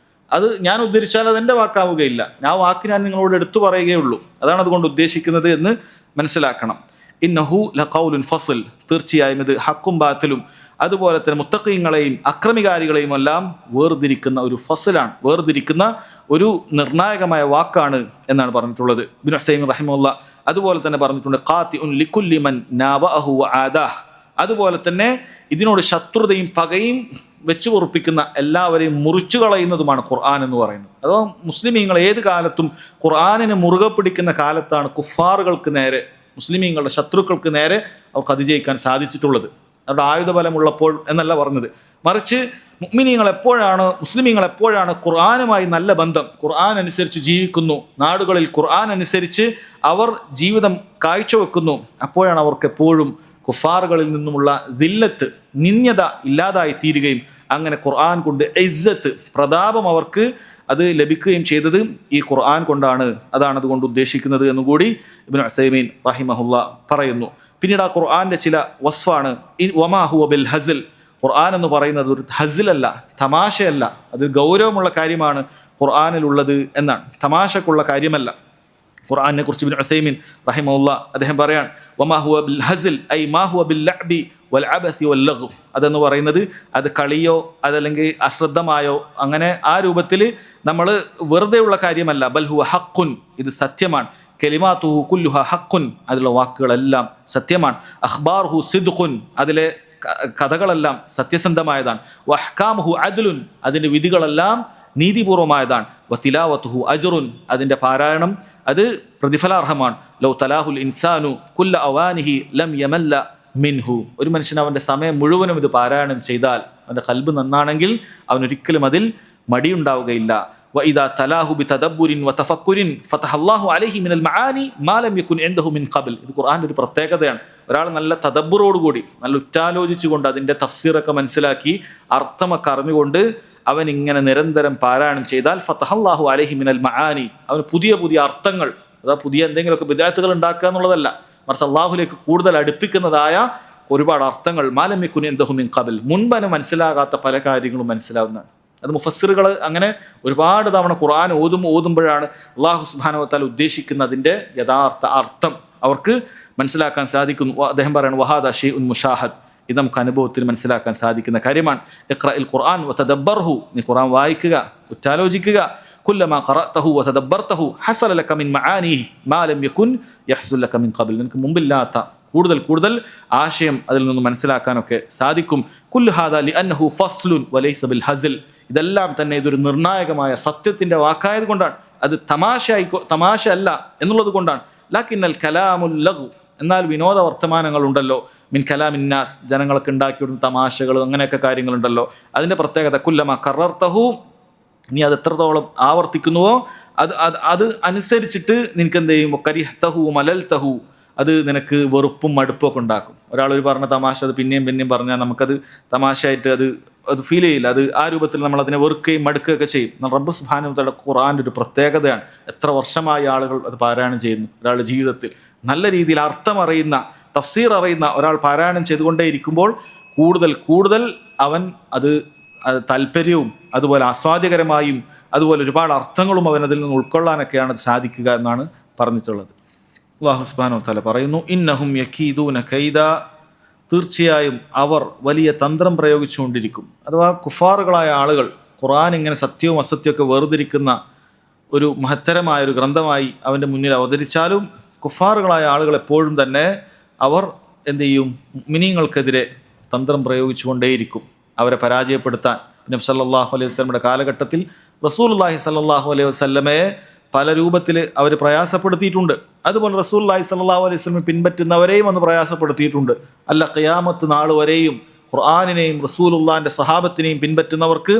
അത് ഞാൻ ഉദ്ധരിച്ചാൽ അതെൻ്റെ വാക്കാവുകയില്ല, ആ വാക്ക് ഞാൻ നിങ്ങളോട് എടുത്തു പറയുകയുള്ളൂ. അതാണ് അതുകൊണ്ട് ഉദ്ദേശിക്കുന്നത് എന്ന് മനസ്സിലാക്കണം. ഇന്നഹു ലഖൗലുൻ ഫസ്ൽ, തീർച്ചയായും ഇത് ഹക്കും ബാത്തിലും അതുപോലെ തന്നെ മുത്തഖീങ്ങളെയും അക്രമികാരികളെയും എല്ലാം വേർതിരിക്കുന്ന ഒരു ഫസലാണ്, വേർതിരിക്കുന്ന ഒരു നിർണായകമായ വാക്കാണ് എന്നാണ് പറഞ്ഞിട്ടുള്ളത് ഇബ്നു ഉസൈമീൻ റഹിമഹുല്ലാഹ്. അതുപോലെ തന്നെ പറഞ്ഞിട്ടുണ്ട് ഖാതിഉൻ ലികുല്ലി മൻ നാവഅഹു വആദാഹ്. അതുപോലെ തന്നെ ഇതിനോട് ശത്രുതയും പകയും വെച്ചു പൊറുപ്പിക്കുന്ന എല്ലാവരെയും മുറിച്ചു കളയുന്നതുമാണ് ഖുർആൻ എന്ന് പറയുന്നത്. അതോ മുസ്ലിമീങ്ങൾ ഏത് കാലത്തും ഖുർആനിനെ മുറുകെ പിടിക്കുന്ന കാലത്താണ് കുഫാറുകൾക്ക് നേരെ, മുസ്ലിമീങ്ങളുടെ ശത്രുക്കൾക്ക് നേരെ അവർക്ക് അതിജയിക്കാൻ സാധിച്ചിട്ടുള്ളത്. അവരുടെ ആയുധബലമുള്ളപ്പോൾ എന്നല്ല പറഞ്ഞത്, മറിച്ച് മുസ്ലിമീങ്ങൾ എപ്പോഴാണ് ഖുർആനുമായി നല്ല ബന്ധം, ഖുർആൻ അനുസരിച്ച് ജീവിക്കുന്നു, നാടുകളിൽ ഖുർആൻ അനുസരിച്ച് അവർ ജീവിതം കാഴ്ചവെക്കുന്നു, അപ്പോഴാണ് അവർക്ക് എപ്പോഴും കുഫാറുകളിൽ നിന്നുമുള്ള ദില്ലത്ത്, നിന്യത ഇല്ലാതായി തീരുകയും അങ്ങനെ ഖുർആൻ കൊണ്ട് ഇസ്സത്ത്, പ്രതാപം അവർക്ക് അത് ലഭിക്കുകയും ചെയ്തത് ഈ ഖുർആൻ കൊണ്ടാണ്. അതാണ് അതുകൊണ്ട് ഉദ്ദേശിക്കുന്നത് എന്നുകൂടി ഇബ്നു ഉസൈമീൻ റഹിമഹുല്ലാ പറയുന്നു. പിന്നീട് ആ ഖുർആന്റെ ചില വസ്ഫാണ് വമാ ഹുവ ബിൽ ഹസ്ൽ. ഖുർആൻ എന്ന് പറയുന്നത് ഒരു ഹസ്ലല്ല, തമാശയല്ല, അത് ഗൗരവമുള്ള കാര്യമാണ് ഖുർആനിലുള്ളത് എന്നാണ്, തമാശക്കുള്ള കാര്യമല്ല. ഖുർആനെ കുറിച്ച് ഇബ്നു ഉസൈമീൻ റഹിമഹുല്ലാ അദ്ദേഹം പറയാൻ വമാ ഹുവ ബിൽ ഹസ്ൽ ഐ മാ ഹുവ ബിൽ ലഅബി വൽ അബസി വൽ ലഗ്വ്. അതെന്ന് പറയുന്നത് അത് കളിയോ അതല്ലെങ്കിൽ അശ്രദ്ധമായോ അങ്ങനെ ആ രൂപത്തിൽ നമ്മൾ വെറുതെയുള്ള കാര്യമല്ല. ബൽ ഹുവ ഹഖുൻ, ഇത് സത്യമാണ്. കലിമാതുഹു കുല്ലുഹ ഹഖുൻ, അതിലുള്ള വാക്കുകളെല്ലാം സത്യമാണ്. അഖ്ബാറുഹു സിദ്ഖുൻ, അതിലെ കഥകളെല്ലാം സത്യസന്ധമായതാണ്. വഹ്കാമുഹു അദ്ലുൻ, അതിൻ്റെ വിധികളെല്ലാം നീതിപൂർവമായതാണ്. വതിലാവത്തുഹു അജ്റുൻ, അതിൻ്റെ പാരായണം അത് പ്രതിഫലാർഹമാണ്. ലൗ തലാഹുൽ ഇൻസാനു കുല്ല അവാനിഹി ലം യമല്ല മിൻഹു. ഒരു മനുഷ്യൻ അവൻ്റെ സമയം മുഴുവനും ഇത് പാരായണം ചെയ്താൽ, അവൻ്റെ ഖൽബ് നന്നാണെങ്കിൽ അവനൊരിക്കലും അതിൽ മടിയുണ്ടാവുകയില്ല. വഇദാ തലാഹു ബിതദബ്ബുരിൻ വതഫക്കുരിൻ ഫതഹല്ലാഹു അലൈഹി മിനൽ മആനി മാ ലം യകുൻ ഇൻദഹു മിൻ ഖബൽ. ഇത് ഖുർആൻ്റെ ഒരു പ്രത്യേകതയാണ്. ഒരാൾ നല്ല തദബ്ബുറോടുകൂടി, നല്ല ഉറ്റാലോചിച്ചുകൊണ്ട് അതിൻ്റെ തഫ്സീറൊക്കെ മനസ്സിലാക്കി അർത്ഥമൊക്കെ അറിഞ്ഞുകൊണ്ട് അവൻ ഇങ്ങനെ നിരന്തരം പാരായണം ചെയ്താൽ ഫതഹല്ലാഹു അലൈഹി മിനൽ മആനി, അവന് പുതിയ പുതിയ അർത്ഥങ്ങൾ, അതാ പുതിയ എന്തെങ്കിലുമൊക്കെ ബിദ്അത്തുകൾ ഉണ്ടാക്കുക എന്നുള്ളതല്ല, മറിച്ച് അള്ളാഹുലേക്ക് കൂടുതൽ അടുപ്പിക്കുന്നതായ ഒരുപാട് അർത്ഥങ്ങൾ മാ ലം യകുൻ ഇൻദഹു മിൻ ഖബൽ, മുൻപന് മനസ്സിലാകാത്ത പല കാര്യങ്ങളും മനസ്സിലാവുന്നതാണ്. അത് മുഫസ്സിറുകൾ അങ്ങനെ ഒരുപാട് തവണ ഖുർആൻ ഓതുമ്പോഴാണ് അള്ളാഹു സുബ്ഹാനഹു വ തആല ഉദ്ദേശിക്കുന്ന അതിൻ്റെ യഥാർത്ഥ അർത്ഥം അവർക്ക് മനസ്സിലാക്കാൻ സാധിക്കുന്നു. അദ്ദേഹം പറയുന്നത് വഹാദാ ഷൈഉൻ മുഷാഹദ്, ഇത് നമുക്ക് അനുഭവത്തിൽ മനസ്സിലാക്കാൻ സാധിക്കുന്ന കാര്യമാണ്. ഇഖ്റഇൽ ഖുർആൻ വതദബ്ബർഹു, നീ ഖുർആൻ വായിക്കുക, ഉറ്റാലോചിക്കുക. കുല്ലമാ ഖറഅതഹു വതദബ്ബർതഹു ഹസല ലക മിൻ മആനിഹി മാ ലം യകുൻ യഹ്സുൽ ലക മിൻ ഖബൽ, നിനക്ക് മുമ്പില്ലാത്ത കൂടുതൽ ആശയം അതിൽ നിന്ന് മനസ്സിലാക്കാനൊക്കെ സാധിക്കും. കുല്ലു ഹാദാ ലിഅന്നഹു ഫസ്ലുൻ വലൈസ ബിൽ ഹസ്ൽ, ഇതെല്ലാം തന്നെ ഇതൊരു നിർണായകമായ സത്യത്തിൻ്റെ വാക്കായത് കൊണ്ടാണ്, അത് തമാശ അല്ല എന്നുള്ളത് കൊണ്ടാണ്. ലാകിന്നൽ കലാമുൽ ലഗ്വ്, എന്നാൽ വിനോദ വർത്തമാനങ്ങൾ ഉണ്ടല്ലോ, മിൻ കലാമിന്നാസ്, ജനങ്ങൾക്ക് ഉണ്ടാക്കിവിടുന്ന തമാശകൾ അങ്ങനെയൊക്കെ കാര്യങ്ങളുണ്ടല്ലോ, അതിൻ്റെ പ്രത്യേകത കുല്ലമാ കറർത്തഹു, നീ അത് എത്രത്തോളം ആവർത്തിക്കുന്നുവോ അത് അനുസരിച്ചിട്ട് നിനക്ക് എന്ത് ചെയ്യും, കരിഹ്തഹു മലൽതഹു, അത് നിനക്ക് വെറുപ്പും മടുപ്പും ഒക്കെ ഉണ്ടാക്കും. ഒരാൾ ഒരു പറഞ്ഞ തമാശ അത് പിന്നെയും പറഞ്ഞാൽ നമുക്കത് തമാശയായിട്ട് അത് ഫീൽ ചെയ്യില്ല. അത് ആ രൂപത്തിൽ നമ്മൾ അതിനെ വെറുക്കുകയും മടുക്കുകയൊക്കെ ചെയ്യും. റബ്ബ് സുബ്ഹാനഹു വ തആല ഖുർആൻ്റെ ഒരു പ്രത്യേകതയാണ്. എത്ര വർഷമായി ആളുകൾ അത് പാരായണം ചെയ്യുന്നു. ഒരാളുടെ ജീവിതത്തിൽ നല്ല രീതിയിൽ അർത്ഥം അറിയുന്ന, തഫ്സീർ അറിയുന്ന ഒരാൾ പാരായണം ചെയ്തുകൊണ്ടേ ഇരിക്കുമ്പോൾ കൂടുതൽ അവൻ അത് താല്പര്യവും അതുപോലെ ആസ്വാദ്യകരമായും അതുപോലെ ഒരുപാട് അർത്ഥങ്ങളും അവൻ അതിൽ നിന്ന് ഉൾക്കൊള്ളാനൊക്കെയാണ് അത് സാധിക്കുക എന്നാണ് പറഞ്ഞിട്ടുള്ളത്. അല്ലാഹു സുബ്ഹാനഹു വ തആല പറയുന്നു ഇന്നഹും യകീദൂന കൈദ, തീർച്ചയായും അവർ വലിയ തന്ത്രം പ്രയോഗിച്ചുകൊണ്ടിരിക്കും. അഥവാ കുഫാറുകളായ ആളുകൾ ഖുർആൻ ഇങ്ങനെ സത്യവും അസത്യവും വേർതിരിക്കുന്ന ഒരു മഹത്തരമായൊരു ഗ്രന്ഥമായി അവൻ്റെ മുന്നിൽ അവതരിച്ചാലും കുഫാറുകളായ ആളുകൾ എപ്പോഴും തന്നെ അവർ എന്ത് ചെയ്യും, മുഅ്മിനീങ്ങൾക്കെതിരെ തന്ത്രം പ്രയോഗിച്ചുകൊണ്ടേയിരിക്കും അവരെ പരാജയപ്പെടുത്താൻ. നബി സല്ലല്ലാഹു അലൈഹി വസല്ലമയുടെ കാലഘട്ടത്തിൽ റസൂലുള്ളാഹി സല്ലല്ലാഹു അലൈഹി വസല്ലമയെ പല രൂപത്തിൽ അവർ പ്രയാസപ്പെടുത്തിയിട്ടുണ്ട്. അതുപോലെ റസൂലുള്ളാഹി സ്വല്ലല്ലാഹു അലൈഹി വസല്ലം പിൻപറ്റുന്നവരെയും ഒന്ന് പ്രയാസപ്പെടുത്തിയിട്ടുണ്ട്. അല്ല ഖിയാമത്ത് നാൾ വരെയും ഖുർആനിനെയും റസൂലുള്ളാഹിൻ്റെ സ്വഹാബത്തിനെയും പിൻപറ്റുന്നവർക്ക്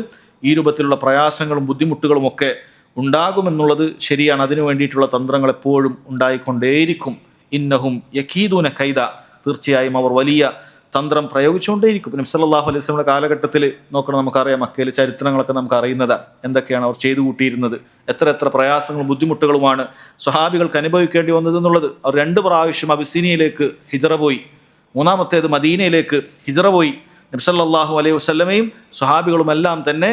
ഈ രൂപത്തിലുള്ള പ്രയാസങ്ങളും ബുദ്ധിമുട്ടുകളും ഒക്കെ ഉണ്ടാകുമെന്നുള്ളത് ശരിയാണ്. അതിനു വേണ്ടിയിട്ടുള്ള തന്ത്രങ്ങൾ എപ്പോഴും ഉണ്ടായിക്കൊണ്ടേയിരിക്കും. ഇന്നഹും യകീദൂന കൈദ, തീർച്ചയായും അവർ വലിയ തന്ത്രം പ്രയോഗിച്ചുകൊണ്ടേയിരിക്കും. നബി സല്ലല്ലാഹു അലൈഹി വസല്ലമയുടെ കാലഘട്ടത്തിൽ നോക്കണം, നമുക്കറിയാം, മക്കയിലെ ചരിത്രങ്ങളൊക്കെ നമുക്ക് അറിയുന്നതാണ്. എന്തൊക്കെയാണ് അവർ ചെയ്തു കൂട്ടിയിരുന്നത്, എത്ര പ്രയാസങ്ങളും ബുദ്ധിമുട്ടുകളുമാണ് സ്വഹാബികൾക്ക് അനുഭവിക്കേണ്ടി വന്നത് എന്നുള്ളത്. അവർ 2 പ്രാവശ്യം അബിസീനിയയിലേക്ക് ഹിജറ പോയി, 3-മത്തേത് മദീനയിലേക്ക് ഹിജറ പോയി. നബി സല്ലല്ലാഹു അലൈഹി വസല്ലമയും സ്വഹാബികളുമെല്ലാം തന്നെ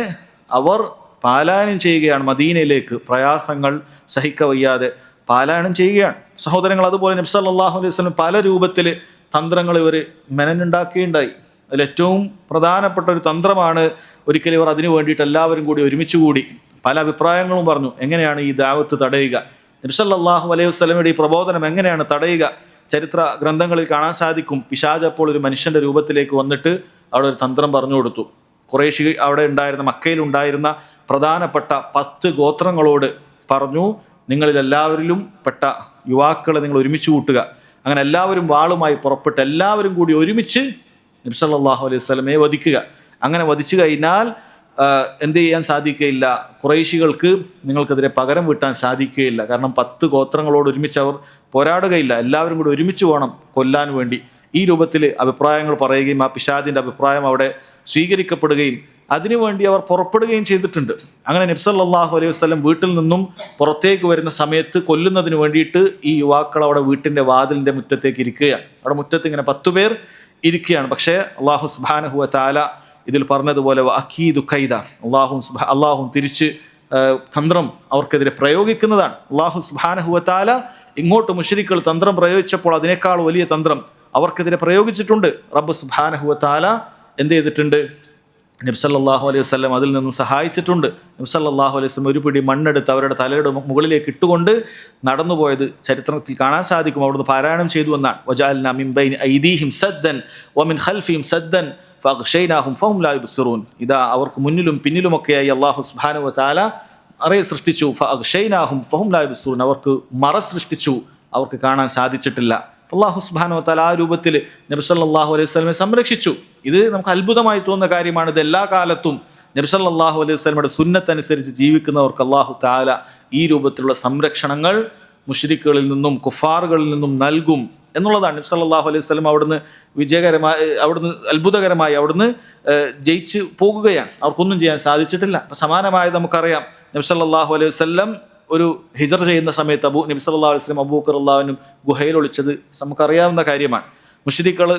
അവർ പാലായനം ചെയ്യുകയാണ് മദീനയിലേക്ക്, പ്രയാസങ്ങൾ സഹിക്കവയ്യാതെ പാലായനം ചെയ്യുകയാണ് സഹോദരങ്ങൾ. അതുപോലെ നബി സല്ലല്ലാഹു അലൈഹി വസല്ലം പല രൂപത്തിൽ തന്ത്രങ്ങൾ ഇവർ മെനഞ്ഞുണ്ടാക്കുകയുണ്ടായി. അതിലേറ്റവും പ്രധാനപ്പെട്ട ഒരു തന്ത്രമാണ് ഒരിക്കലും ഇവർ അതിനു വേണ്ടിയിട്ട് എല്ലാവരും കൂടി ഒരുമിച്ച് കൂടി പല അഭിപ്രായങ്ങളും പറഞ്ഞു. എങ്ങനെയാണ് ഈ ദഅവത്ത് തടയുക, നബി സല്ലല്ലാഹു അലൈഹി വസല്ലമയുടെ ഈ പ്രബോധനം എങ്ങനെയാണ് തടയുക? ചരിത്ര ഗ്രന്ഥങ്ങളിൽ കാണാൻ സാധിക്കും, പിശാച് അപ്പോൾ ഒരു മനുഷ്യൻ്റെ രൂപത്തിലേക്ക് വന്നിട്ട് അവിടെ ഒരു തന്ത്രം പറഞ്ഞു കൊടുത്തു. ഖുറൈശി അവിടെ ഉണ്ടായിരുന്ന, മക്കയിലുണ്ടായിരുന്ന പ്രധാനപ്പെട്ട 10 ഗോത്രങ്ങളോട് പറഞ്ഞു, നിങ്ങളിലെല്ലാവരിലും പെട്ട യുവാക്കളെ നിങ്ങൾ ഒരുമിച്ച് കൂട്ടുക. അങ്ങനെ എല്ലാവരും വാളുമായി പുറപ്പെട്ട് എല്ലാവരും കൂടി ഒരുമിച്ച് നബി സല്ലല്ലാഹു അലൈഹി വസല്ലമയെ വധിക്കുക. അങ്ങനെ വധിച്ചു കഴിഞ്ഞാൽ എന്ത് ചെയ്യാൻ സാധിക്കുകയില്ല, ഖുറൈശികൾക്ക് നിങ്ങൾക്കെതിരെ പകരം വീട്ടാൻ സാധിക്കുകയില്ല. കാരണം 10 ഗോത്രങ്ങളോട് ഒരുമിച്ച് അവർ പോരാടുകയില്ല, എല്ലാവരും കൂടി ഒരുമിച്ച് വേണം കൊല്ലാൻ വേണ്ടി. ഈ രൂപത്തിൽ അഭിപ്രായങ്ങൾ പറയുകയും ആ പിശാചിൻ്റെ അഭിപ്രായം അവിടെ സ്വീകരിക്കപ്പെടുകയും അതിനുവേണ്ടി അവർ പുറപ്പെടുകയും ചെയ്തിട്ടുണ്ട്. അങ്ങനെ നബി സല്ലല്ലാഹു അലൈഹി വസല്ലം വീട്ടിൽ നിന്നും പുറത്തേക്ക് വരുന്ന സമയത്ത് കൊല്ലുന്നതിന് വേണ്ടിയിട്ട് ഈ യുവാക്കൾ അവിടെ വീട്ടിൻ്റെ വാതിലിൻ്റെ മുറ്റത്തേക്ക് ഇരിക്കുകയാണ്. അവിടെ മുറ്റത്ത് ഇങ്ങനെ 10 പേർ ഇരിക്കുകയാണ്. പക്ഷേ അല്ലാഹു സുബ്ഹാനഹു വ തആല ഇതിൽ പറഞ്ഞതുപോലെ അക്കീദു കൈദ, അള്ളാഹും തിരിച്ച് തന്ത്രം അവർക്കെതിരെ പ്രയോഗിക്കുന്നതാണ്. അല്ലാഹു സുബ്ഹാനഹു വ തആല ഇങ്ങോട്ട് മുശ്രിക്കുകൾ തന്ത്രം പ്രയോഗിച്ചപ്പോൾ അതിനേക്കാൾ വലിയ തന്ത്രം അവർക്കെതിരെ പ്രയോഗിച്ചിട്ടുണ്ട്. റബ്ബ് സുബ്ഹാനഹു വ തആല എന്ത് ചെയ്തിട്ടുണ്ട്? നബി സല്ലല്ലാഹു അലൈഹി വസല്ലം അതിൽ നിന്നും സഹായിച്ചിട്ടുണ്ട്. നബി സല്ലല്ലാഹു അലൈഹി വസല്ലം ഒരു പിടി മണ്ണെടുത്ത് അവരുടെ തലയുടെ മുകളിലേക്ക് ഇട്ടുകൊണ്ട് നടന്നുപോയത് ചരിത്രത്തിൽ കാണാൻ സാധിക്കും. അവിടുന്ന് പാരായണം ചെയ്തു എന്നാണ്, വജഅൽനാ മിൻ ബൈനി ഐദീഹിം സദ്ദൻ വമിൻ ഖൽഫിഹിം സദ്ദൻ ഫഅഗ്ശൈനാഹും ഫഹും ലാ യുബ്സിറൂൻ. ഇതാ അവർക്ക് മുന്നിലും പിന്നിലുമൊക്കെയായി അല്ലാഹു സുബ്ഹാനഹു വ തആല മറയെ സൃഷ്ടിച്ചു. ഫഅഗ്ശൈനാഹും ഫഹും ലാ യുബ്സിറൂൻ, അവർക്ക് മറ സൃഷ്ടിച്ചു, അവർക്ക് കാണാൻ സാധിച്ചിട്ടില്ല. അല്ലാഹു സുബ്ഹാനഹു വ തആല ആ രൂപത്തിൽ നബി സല്ലല്ലാഹു അലൈഹി വസല്ലമയെ സംരക്ഷിച്ചു. ഇത് നമുക്ക് അത്ഭുതമായി തോന്നുന്ന കാര്യമാണ്. ഇത് എല്ലാ കാലത്തും നബി സല്ലല്ലാഹു അലൈഹി വസല്ലമയുടെ സുന്നത്ത് അനുസരിച്ച് ജീവിക്കുന്നവർക്ക് അല്ലാഹു തആല ഈ രൂപത്തിലുള്ള സംരക്ഷണങ്ങൾ മുശ്രിക്കുകളിൽ നിന്നും കുഫാറുകളിൽ നിന്നും നൽകും എന്നുള്ളതാണ്. നബി സല്ലല്ലാഹു അലൈഹി വസല്ലം അവിടുന്ന് വിജയകരമായി, അവിടുന്ന് അത്ഭുതകരമായി അവിടുന്ന് ജയിച്ച് പോകുകയാണ്. അവർക്കൊന്നും ചെയ്യാൻ സാധിച്ചിട്ടില്ല. അപ്പം സമാനമായത് നമുക്കറിയാം, നബി സല്ലല്ലാഹു അലൈഹി വസല്ലം ഒരു ഹിജറ ചെയ്യുന്ന സമയത്ത് നബി സല്ലല്ലാഹു അലൈഹി വസല്ലം അബൂബക്കർ റളിയല്ലാഹു ഗുഹയിൽ ഒളിച്ചത് നമുക്കറിയാവുന്ന കാര്യമാണ്. മുശ്രിക്കുകൾ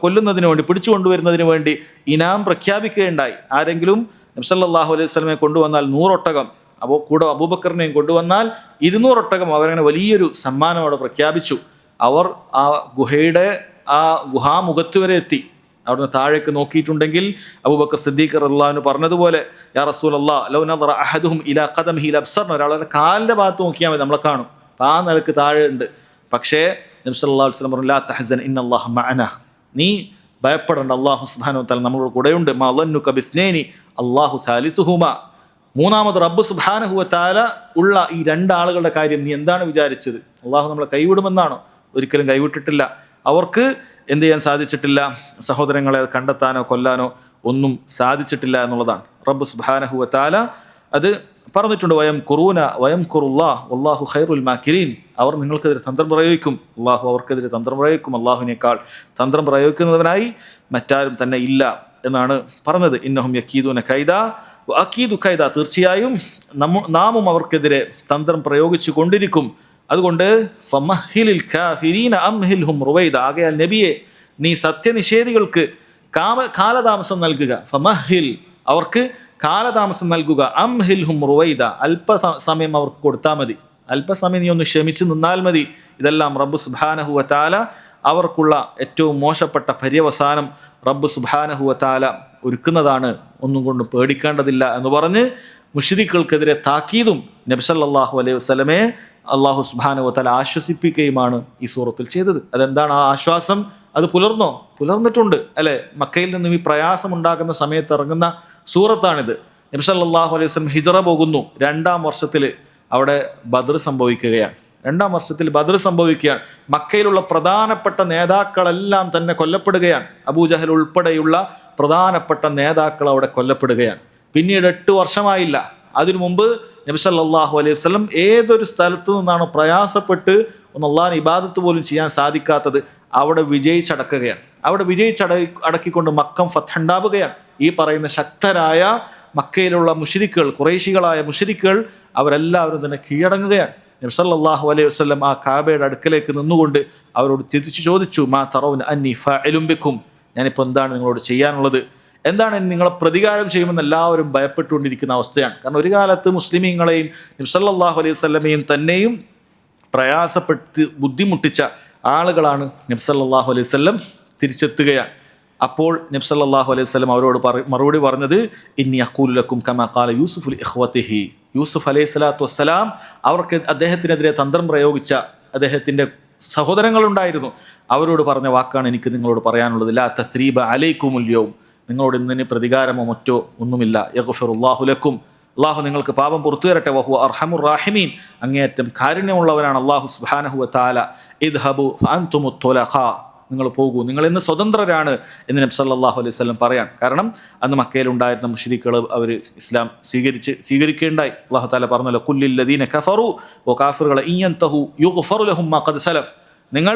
കൊല്ലുന്നതിന് വേണ്ടി, പിടിച്ചു കൊണ്ടുവരുന്നതിന് വേണ്ടി ഇനാം പ്രഖ്യാപിക്കുകയുണ്ടായി. ആരെങ്കിലും നബി സല്ലല്ലാഹു അലൈഹി വസല്ലമയെ കൊണ്ടുവന്നാൽ 100 ഒട്ടകം, അപ്പോൾ കൂടെ അബൂബക്കറിനെയും കൊണ്ടുവന്നാൽ 200 ഒട്ടകം, അവരങ്ങനെ വലിയൊരു സമ്മാനം അവിടെ പ്രഖ്യാപിച്ചു. അവർ ആ ഗുഹയുടെ ആ ഗുഹാമുഖത്ത് വരെ എത്തി. അവിടുന്ന് താഴേക്ക് നോക്കിയിട്ടുണ്ടെങ്കിൽ അബൂബക്കർ സിദ്ദീഖ് റളിയല്ലാഹു അൻഹു പറഞ്ഞതുപോലെ, യാ റസൂലല്ലാഹ് ലൗ നദറ അഹദുഹും ഇലാ ഖദമിഹി ലബ്സർന, ഒരാളുടെ കാലിൻ്റെ ഭാഗത്ത് നോക്കിയാൽ മതി, നമ്മളെ കാണും. അപ്പം ആ നിലക്ക് താഴെ ഉണ്ട്. പക്ഷേ നബി സല്ലല്ലാഹു അലൈഹി വസല്ലം പറഞ്ഞു, ലാ തഹ്സൻ ഇന്നല്ലാഹ മഅനാ, നീ ഭയപ്പെടേണ്ട, അല്ലാഹു സുബ്ഹാനഹു വ തആല നമ്മളോട് കൂടെയുണ്ട്. മാ ളന്നുക ബിസ്നൈനി അല്ലാഹു സാലിസുഹുമാ, മൂന്നാമത് റബ്ബ് സുബ്ഹാനഹു വ തആല ഉള്ള ഈ 2 ആളുകളുടെ കാര്യം നീ എന്താണ് വിചാരിച്ചത്? അല്ലാഹു നമ്മളെ കൈവിടുമെന്നാണോ? ഒരിക്കലും കൈവിട്ടിട്ടില്ല. അവർക്ക് എന്ത് ചെയ്യാൻ സാധിച്ചിട്ടില്ല? സഹോദരങ്ങളെ കണ്ടെത്താനോ കൊല്ലാനോ ഒന്നും സാധിച്ചിട്ടില്ല എന്നുള്ളതാണ്. റബ്ബ് സുബ്ഹാനഹു വ തആല അത് പറഞ്ഞിട്ടുണ്ട്, വയം ഖുറൂന വയം ഖുറുല്ലാഹ് വല്ലാഹു ഖൈറുൽ മാക്കിരീൻ, അവർ നിങ്ങൾക്കെതിരെ തന്ത്രം പ്രയോഗിക്കും, അള്ളാഹു അവർക്കെതിരെ തന്ത്രം പ്രയോഗിക്കും, അള്ളാഹുവിനേക്കാൾ തന്ത്രം പ്രയോഗിക്കുന്നവനായി മറ്റാരും തന്നെ ഇല്ല എന്നാണ് പറഞ്ഞത്. ഇന്നഹും യക്കീദൂന കൈദ വഅകീദു കൈദ, തീർച്ചയായും നാമും അവർക്കെതിരെ തന്ത്രം പ്രയോഗിച്ചു കൊണ്ടിരിക്കും. അതുകൊണ്ട് ഫമഹിലിൽ കാഫിരീന അംഹിൽഹും റുവൈദ, ആകയാൽ നബിയെ നീ സത്യനിഷേധികൾക്ക് കാലതാമസം നൽകുക. ഫമഹിൽ, അവർക്ക് കാലതാമസം നൽകുക. അംഹിൽഹും റുവൈദ, അല്പസമയം അവർക്ക് കൊടുത്താൽ മതി, അല്പസമയം നീ ഒന്ന് ക്ഷമിച്ച് നിന്നാൽ മതി. ഇതെല്ലാം റബ്ബ് സുബ്ഹാനഹു വ തആല അവർക്കുള്ള ഏറ്റവും മോശപ്പെട്ട പര്യവസാനം റബ്ബ് സുബ്ഹാനഹു വ തആല ഒരുക്കുന്നതാണ്, ഒന്നും കൊണ്ട് പേടിക്കേണ്ടതില്ല എന്ന് പറഞ്ഞ് മുശ്രിക്കുകൾക്കെതിരെ താക്കീതും നബി സല്ലല്ലാഹു അലൈഹി വസല്ലമയെ അല്ലാഹു സുബ്ഹാനഹു വ തആല ആശ്വസിപ്പിക്കുകയുമാണ് ഈ സൂറത്തിൽ ചെയ്തത്. അതെന്താണ് ആ ആശ്വാസം? അത് പുലർന്നോ? പുലർന്നിട്ടുണ്ട് അല്ലേ? മക്കയിൽ നിന്നും ഈ പ്രയാസം ഉണ്ടാകുന്ന സമയത്ത് ഇറങ്ങുന്ന സൂറത്താണിത്. നബി സല്ലല്ലാഹു അലൈഹി വസല്ലം ഹിജറ പോകുന്നു. 2-ാം വർഷത്തിൽ അവിടെ ബദർ സംഭവിക്കുകയാണ്. 2-ാം വർഷത്തിൽ ബദർ സംഭവിക്കുകയാണ്. മക്കയിലുള്ള പ്രധാനപ്പെട്ട നേതാക്കളെല്ലാം തന്നെ കൊല്ലപ്പെടുകയാണ്. അബൂജഹൽ ഉൾപ്പെടെയുള്ള പ്രധാനപ്പെട്ട നേതാക്കൾ അവിടെ കൊല്ലപ്പെടുകയാണ്. പിന്നീട് 8 വർഷമായില്ല. അതിനു മുമ്പ് നബി സല്ലല്ലാഹു അലൈഹി വസല്ലം ഏതൊരു സ്ഥലത്തു നിന്നാണ് പ്രയാസപ്പെട്ട് ഒന്ന് അള്ളാഹിനെ ഇബാദത്ത് പോലും ചെയ്യാൻ സാധിക്കാത്തത്, അവിടെ വിജയിച്ചടക്കുകയാണ്. അവിടെ അടക്കിക്കൊണ്ട് മക്കം ഫത്ത് ഉണ്ടാവുകയാണ്. ഈ പറയുന്ന ശക്തരായ മക്കയിലുള്ള മുശ്രിക്കുകൾ, ഖുറൈശികളായ മുശ്രിക്കുകൾ, അവരെല്ലാവരും തന്നെ കീഴടങ്ങുകയാണ്. നബി സല്ലല്ലാഹു അലൈഹി വസല്ലം ആ കാബയുടെ അടുക്കലേക്ക് നിന്നുകൊണ്ട് അവരോട് തിരിച്ചു ചോദിച്ചു, മാ തറൗന അന്നി ഫാഇലുൻ ബിക്കും, ഞാനിപ്പോൾ എന്താണ് നിങ്ങളോട് ചെയ്യാനുള്ളത്? എന്താണ് നിങ്ങളെ പ്രതികാരം ചെയ്യുമെന്ന് എല്ലാവരും ഭയപ്പെട്ടുകൊണ്ടിരിക്കുന്ന അവസ്ഥയാണ്. കാരണം ഒരു കാലത്ത് മുസ്ലിമീങ്ങളെയും നബി സല്ലല്ലാഹു അലൈഹി വസല്ലമയും തന്നെയും പ്രയാസപ്പെട്ട് ബുദ്ധിമുട്ടിച്ച ആളുകളാണ് നബി സല്ലല്ലാഹു അലൈഹി വസല്ലം തിരിച്ചെത്തുകയാണ്. അപ്പോൾ നബി സല്ലല്ലാഹു അലൈഹി വസല്ലം അവരോട് മറുപടി പറഞ്ഞത് ഇന്നി അഖൂലു ലക്കും കമാ ഖാല യൂസുഫ് ഇഖ്വതിഹി. യൂസുഫ് അലൈഹി സ്വലാത്തു വസ്സലാം അവർക്ക് അദ്ദേഹത്തിനെതിരെ തന്ത്രം പ്രയോഗിച്ച അദ്ദേഹത്തിൻ്റെ സഹോദരങ്ങളുണ്ടായിരുന്നു, അവരോട് പറഞ്ഞ വാക്കാണ് എനിക്ക് നിങ്ങളോട് പറയാനുള്ളത്. ലാ തസ്രീബ അലൈക്കുമുൽ യൗം, നിങ്ങളോട് ഇന്നിന് പ്രതികാരമോ മറ്റോ ഒന്നുമില്ല. യഗ്ഫിറുല്ലാഹു ലക്കും, അള്ളാഹു നിങ്ങൾക്ക് പാപം പുറത്തു തരട്ടെ. വഹു അർഹമുർ റാഹിമീൻ, അങ്ങേയറ്റം കാരുണ്യമുള്ളവനാണ് അള്ളാഹു സുബ്ഹാനഹു വ തആല. ഇദ്ഹബു ഫഅൻതുമു തുലഖാ, നിങ്ങൾ പോകൂ, നിങ്ങൾ ഇന്ന് സ്വതന്ത്രരാണ് എന്ന് നബി സല്ലല്ലാഹു അലൈഹി വസല്ലം പറയാൻ. കാരണം അന്ന് മക്കയിലുണ്ടായിരുന്ന മുശ്രിക്കുകൾ അവർ ഇസ്ലാം സ്വീകരിക്കേണ്ടായി. അള്ളാഹു തആല പറഞ്ഞല്ലോ, കുല്ലിൽ ലദീന കഫറു, ഓ കാഫിറുകളെ, ഇയൻതഹു യുഗ്ഫറു ലഹും മാ ഖദ് സലഫ്, നിങ്ങൾ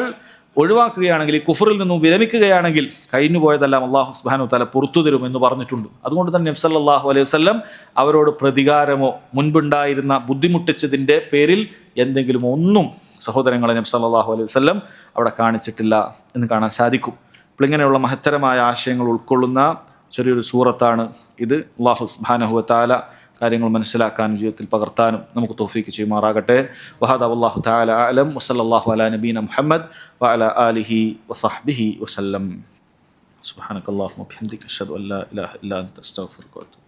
ഒഴിവാക്കുകയാണെങ്കിൽ, ഈ കുഫറിൽ നിന്നും വിരമിക്കുകയാണെങ്കിൽ കഴിഞ്ഞു പോയതെല്ലാം അള്ളാഹു സുബ്ഹാനഹു വ തആല പുറത്തു തരും എന്ന് പറഞ്ഞിട്ടുണ്ട്. അതുകൊണ്ട് തന്നെ നബി സല്ലല്ലാഹു അലൈഹി വസല്ലം അവരോട് പ്രതികാരമോ മുൻപുണ്ടായിരുന്ന ബുദ്ധിമുട്ടിച്ചതിൻ്റെ പേരിൽ എന്തെങ്കിലും ഒന്നും സഹോദരങ്ങളെ നബി സല്ലല്ലാഹു അലൈഹി വസല്ലം അവിടെ കാണിച്ചിട്ടില്ല എന്ന് കാണാൻ സാധിക്കും. അപ്പോൾ ഇങ്ങനെയുള്ള മഹത്തരമായ ആശയങ്ങൾ ഉൾക്കൊള്ളുന്ന ചെറിയൊരു സൂറത്താണ് ഇത്. അല്ലാഹു സുബ്ഹാനഹു വ തആല കാര്യങ്ങൾ മനസ്സിലാക്കാനും ജീവിതത്തിൽ പകർത്താനും നമുക്ക് തൗഫീക്ക് ചെയ്യുമാറാകട്ടെ. വഹദാ വല്ലാഹു തആല അഅലം വസല്ലല്ലാഹു അലാ നബീന മുഹമ്മദ് വഅലാ ആലിഹി വസഹ്ബിഹി വസല്ലം. സുബ്ഹാനകല്ലാഹുമ്മ വബിഹംദിക അഷ്ഹദു അൻ ലാ ഇലാഹ ഇല്ലാ അൻത അസ്തഗ്ഫിറുക വ അത്തൂബു